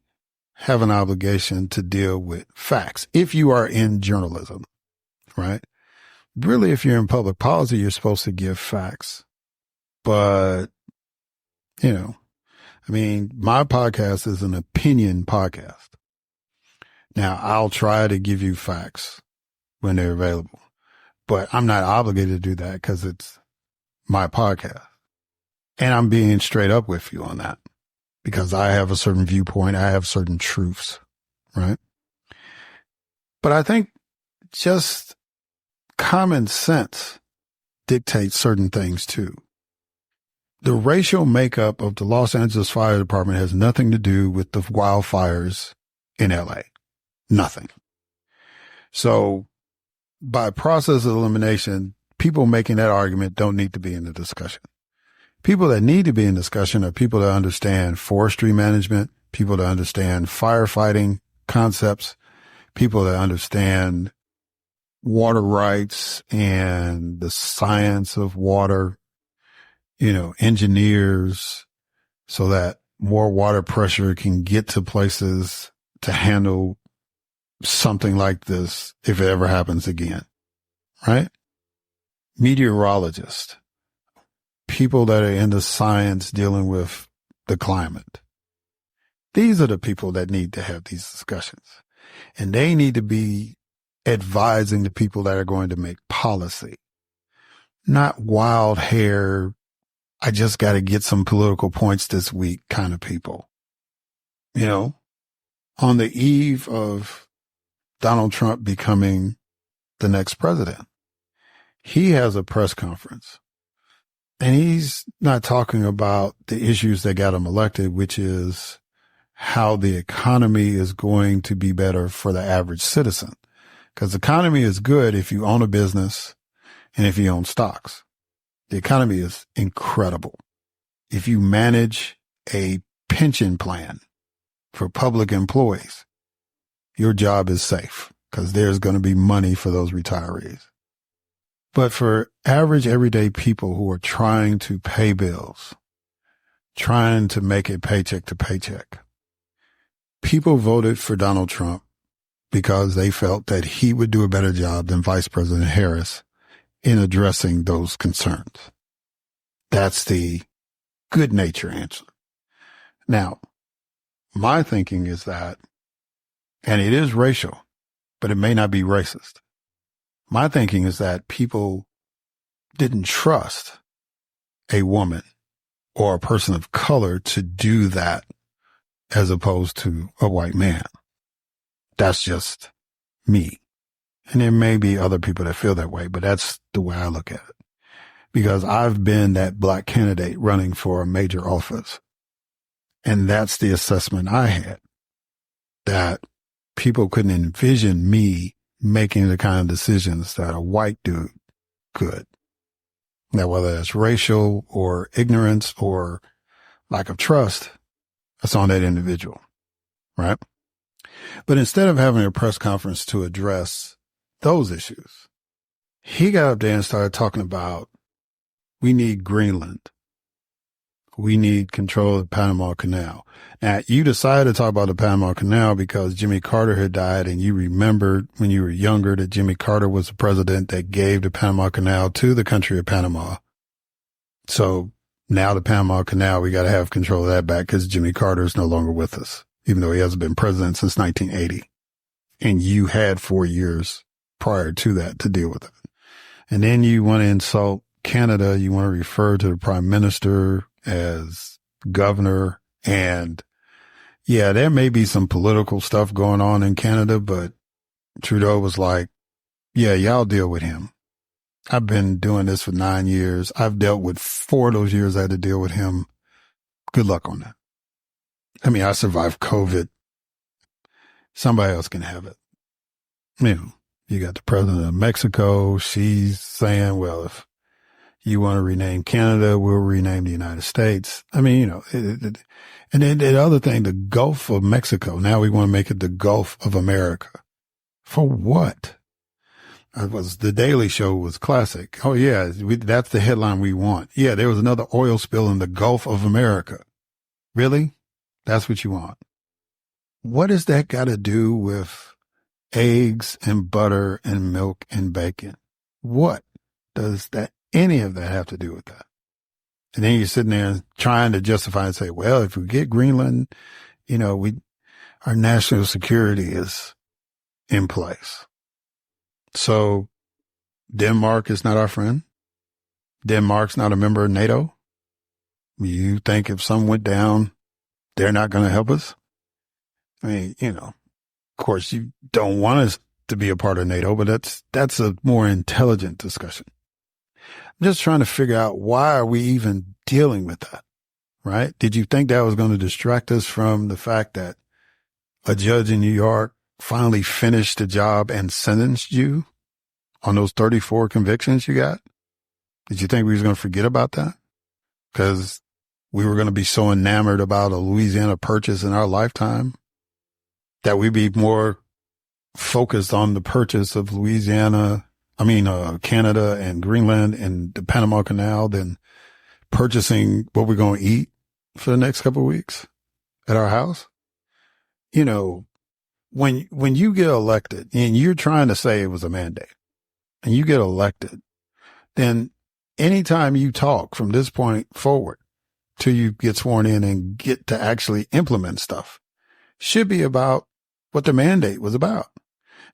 have an obligation to deal with facts. If you are in journalism, right? Really, if you're in public policy, you're supposed to give facts. But, my podcast is an opinion podcast. Now, I'll try to give you facts when they're available, but I'm not obligated to do that because it's my podcast. And I'm being straight up with you on that because I have a certain viewpoint. I have certain truths, right? But I think just common sense dictates certain things too. The racial makeup of the Los Angeles Fire Department has nothing to do with the wildfires in LA. Nothing. So by process of elimination, people making that argument don't need to be in the discussion. People that need to be in discussion are people that understand forestry management, people that understand firefighting concepts, people that understand water rights and the science of water, engineers, so that more water pressure can get to places to handle something like this if it ever happens again, right? Meteorologists, people that are into science dealing with the climate. These are the people that need to have these discussions, and they need to be advising the people that are going to make policy, not wild hair. I just got to get some political points this week kind of people. On the eve of Donald Trump becoming the next president, he has a press conference and he's not talking about the issues that got him elected, which is how the economy is going to be better for the average citizen. Because the economy is good if you own a business and if you own stocks. The economy is incredible. If you manage a pension plan for public employees, your job is safe because there's going to be money for those retirees. But for average everyday people who are trying to pay bills, trying to make it paycheck to paycheck, people voted for Donald Trump because they felt that he would do a better job than Vice President Harris in addressing those concerns. That's the good nature answer. Now, my thinking is that, and it is racial, but it may not be racist. My thinking is that people didn't trust a woman or a person of color to do that as opposed to a white man. That's just me. And there may be other people that feel that way, but that's the way I look at it. Because I've been that black candidate running for a major office. And that's the assessment I had, that people couldn't envision me making the kind of decisions that a white dude could. Now, whether that's racial or ignorance or lack of trust, that's on that individual, right? But instead of having a press conference to address those issues, he got up there and started talking about, we need Greenland. We need control of the Panama Canal. Now, you decided to talk about the Panama Canal because Jimmy Carter had died, and you remembered when you were younger that Jimmy Carter was the president that gave the Panama Canal to the country of Panama. So Now the Panama Canal, we got to have control of that back because Jimmy Carter is no longer with us, even though he hasn't been president since 1980. And you had 4 years prior to that to deal with it. And then you want to insult Canada. You want to refer to the prime minister as governor. And yeah, there may be some political stuff going on in Canada, but Trudeau was like, yeah, y'all deal with him. I've been doing this for 9 years. I've dealt with 4 of those years I had to deal with him. Good luck on that. I mean, I survived COVID. Somebody else can have it. You know, you got the president of Mexico. She's saying, well, if you want to rename Canada, we'll rename the United States. I mean, you know, and then the other thing, the Gulf of Mexico. Now we want to make it the Gulf of America. For what? The Daily Show was classic. Oh yeah, that's the headline we want. Yeah, there was another oil spill in the Gulf of America. Really? That's what you want? What has that got to do with eggs and butter and milk and bacon? What does any of that have to do with that? And then you're sitting there trying to justify and say, well, if we get Greenland, you know, our national security is in place. So Denmark is not our friend. Denmark's not a member of NATO. You think if something went down, they're not going to help us? I mean, you know, of course you don't want us to be a part of NATO, but that's a more intelligent discussion. I'm just trying to figure out, why are we even dealing with that, right? Did you think that was going to distract us from the fact that a judge in New York finally finished the job and sentenced you on those 34 convictions you got? Did you think we was going to forget about that? Because we were going to be so enamored about a Louisiana purchase in our lifetime that we'd be more focused on the purchase of Canada and Greenland and the Panama Canal than purchasing what we're going to eat for the next couple of weeks at our house. You know, when you get elected and you're trying to say it was a mandate and you get elected, then anytime you talk from this point forward till you get sworn in and get to actually implement stuff should be about what the mandate was about.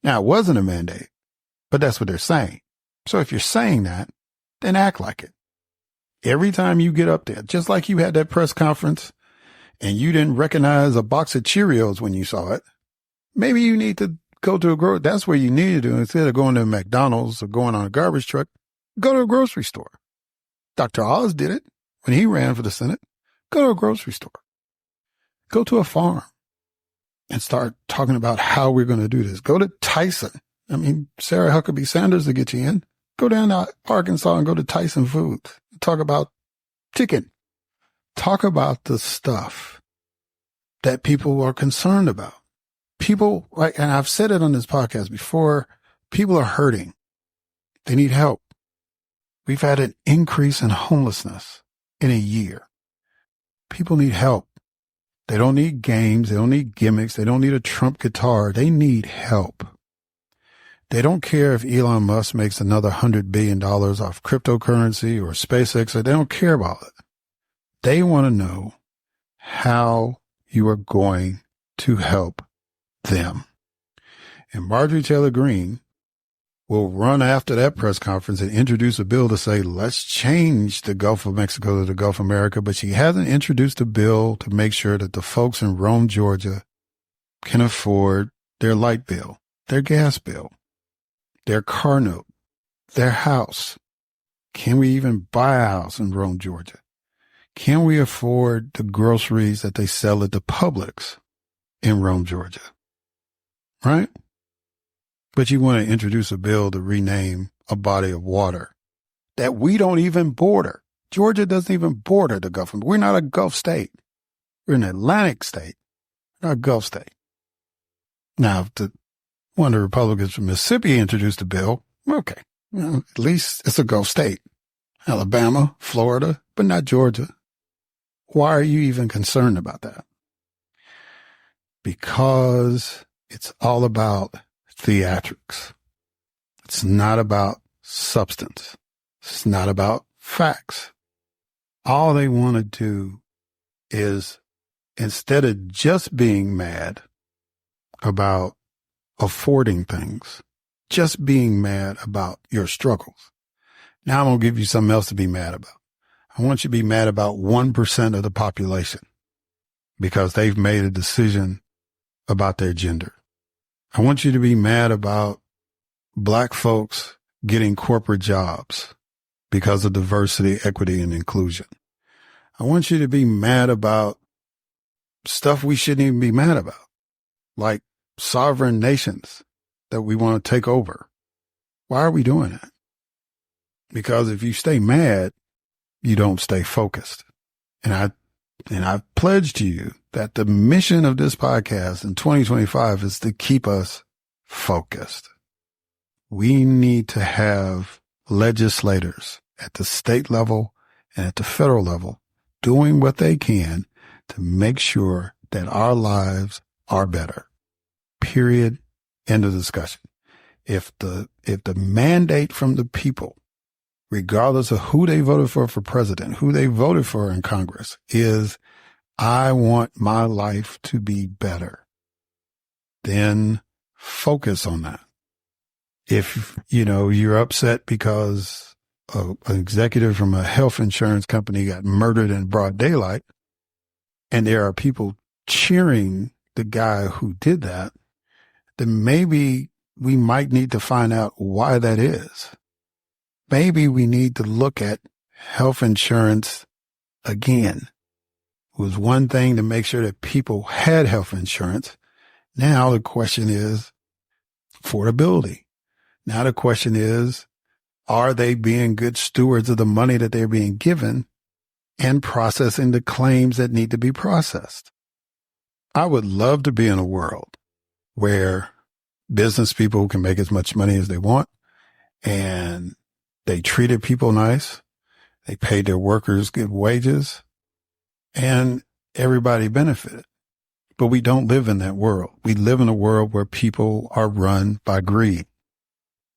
Now, it wasn't a mandate, but that's what they're saying. So if you're saying that, then act like it. Every time you get up there, just like you had that press conference and you didn't recognize a box of Cheerios when you saw it, maybe you need to go to a grocery. That's where you need to do. Instead of going to McDonald's or going on a garbage truck, go to a grocery store. Dr. Oz did it when he ran for the Senate. Go to a grocery store. Go to a farm and start talking about how we're going to do this. Go to Tyson. I mean, Sarah Huckabee Sanders will get you in. Go down to Arkansas and go to Tyson Foods. Talk about chicken. Talk about the stuff that people are concerned about. People, like, and I've said it on this podcast before, people are hurting. They need help. We've had an increase in homelessness in a year. People need help. They don't need games. They don't need gimmicks. They don't need a Trump guitar. They need help. They don't care if Elon Musk makes another $100 billion off cryptocurrency or SpaceX. They don't care about it. They want to know how you are going to help them. And Marjorie Taylor Greene will run after that press conference and introduce a bill to say, let's change the Gulf of Mexico to the Gulf of America. But she hasn't introduced a bill to make sure that the folks in Rome, Georgia can afford their light bill, their gas bill, their car note, their house. Can we even buy a house in Rome, Georgia? Can we afford the groceries that they sell at the Publix in Rome, Georgia? Right? But you want to introduce a bill to rename a body of water that we don't even border. Georgia doesn't even border the Gulf. We're not a Gulf state. We're an Atlantic state, not a Gulf state. Now, if one of the Republicans from Mississippi introduced a bill, okay, at least it's a Gulf state. Alabama, Florida, but not Georgia. Why are you even concerned about that? Because it's all about theatrics. It's not about substance. It's not about facts. all they want to do is, instead of just being mad about affording things, just being mad about your struggles. Now I'm going to give you something else to be mad about. I want you to be mad about 1% of the population because they've made a decision about their gender. I want you to be mad about Black folks getting corporate jobs because of diversity, equity, and inclusion. I want you to be mad about stuff we shouldn't even be mad about, like sovereign nations that we want to take over. Why are we doing that? Because if you stay mad, you don't stay focused. And I pledge to you that the mission of this podcast in 2025 is to keep us focused. We need to have legislators at the state level and at the federal level doing what they can to make sure that our lives are better. Period. End of discussion. If the mandate from the people, regardless of who they voted for president, who they voted for in Congress, is I want my life to be better, then focus on that. If, you're upset because an executive from a health insurance company got murdered in broad daylight, and there are people cheering the guy who did that, then maybe we might need to find out why that is. Maybe we need to look at health insurance again. It was one thing to make sure that people had health insurance. Now the question is affordability. Now the question is, are they being good stewards of the money that they're being given and processing the claims that need to be processed? I would love to be in a world where business people can make as much money as they want and they treated people nice. They paid their workers good wages and everybody benefited. But we don't live in that world. We live in a world where people are run by greed.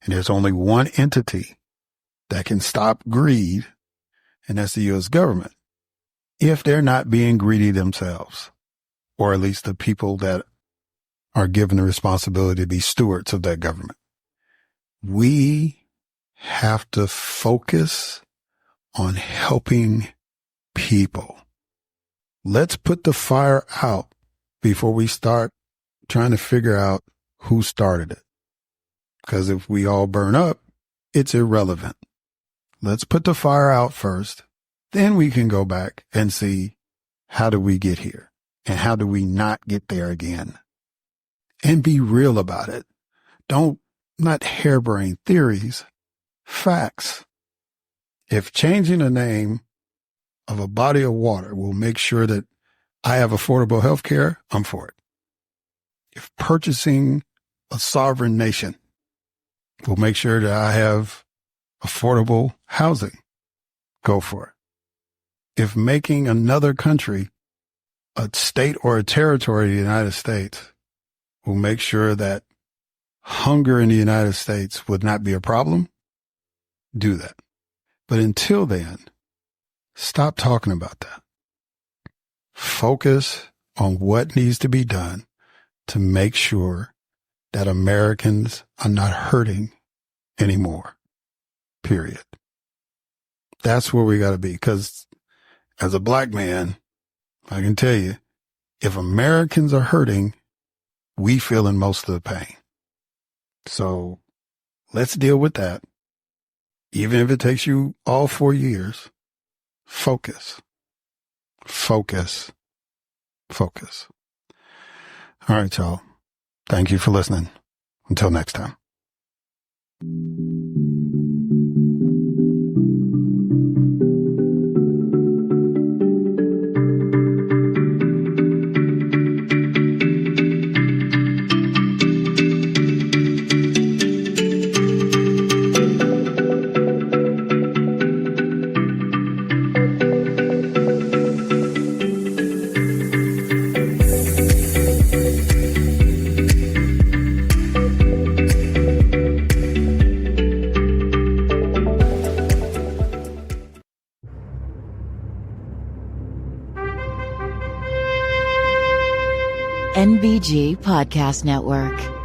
And there's only one entity that can stop greed, and that's the U.S. government, if they're not being greedy themselves, or at least the people that are given the responsibility to be stewards of that government. We have to focus on helping people. Let's put the fire out before we start trying to figure out who started it. Because if we all burn up, it's irrelevant. Let's put the fire out first. Then we can go back and see, how do we get here? And how do we not get there again? And be real about it. Not harebrained theories, facts. If changing the name of a body of water will make sure that I have affordable health care, I'm for it. If purchasing a sovereign nation will make sure that I have affordable housing, go for it. If making another country a state or a territory of the United States will make sure that hunger in the United States would not be a problem, do that. But until then, stop talking about that. Focus on what needs to be done to make sure that Americans are not hurting anymore. Period. That's where we got to be. Because as a Black man, I can tell you, if Americans are hurting, we feeling most of the pain. So let's deal with that. Even if it takes you all 4 years, focus. Focus. Focus. All right, y'all. Thank you for listening. Until next time. NBG Podcast Network.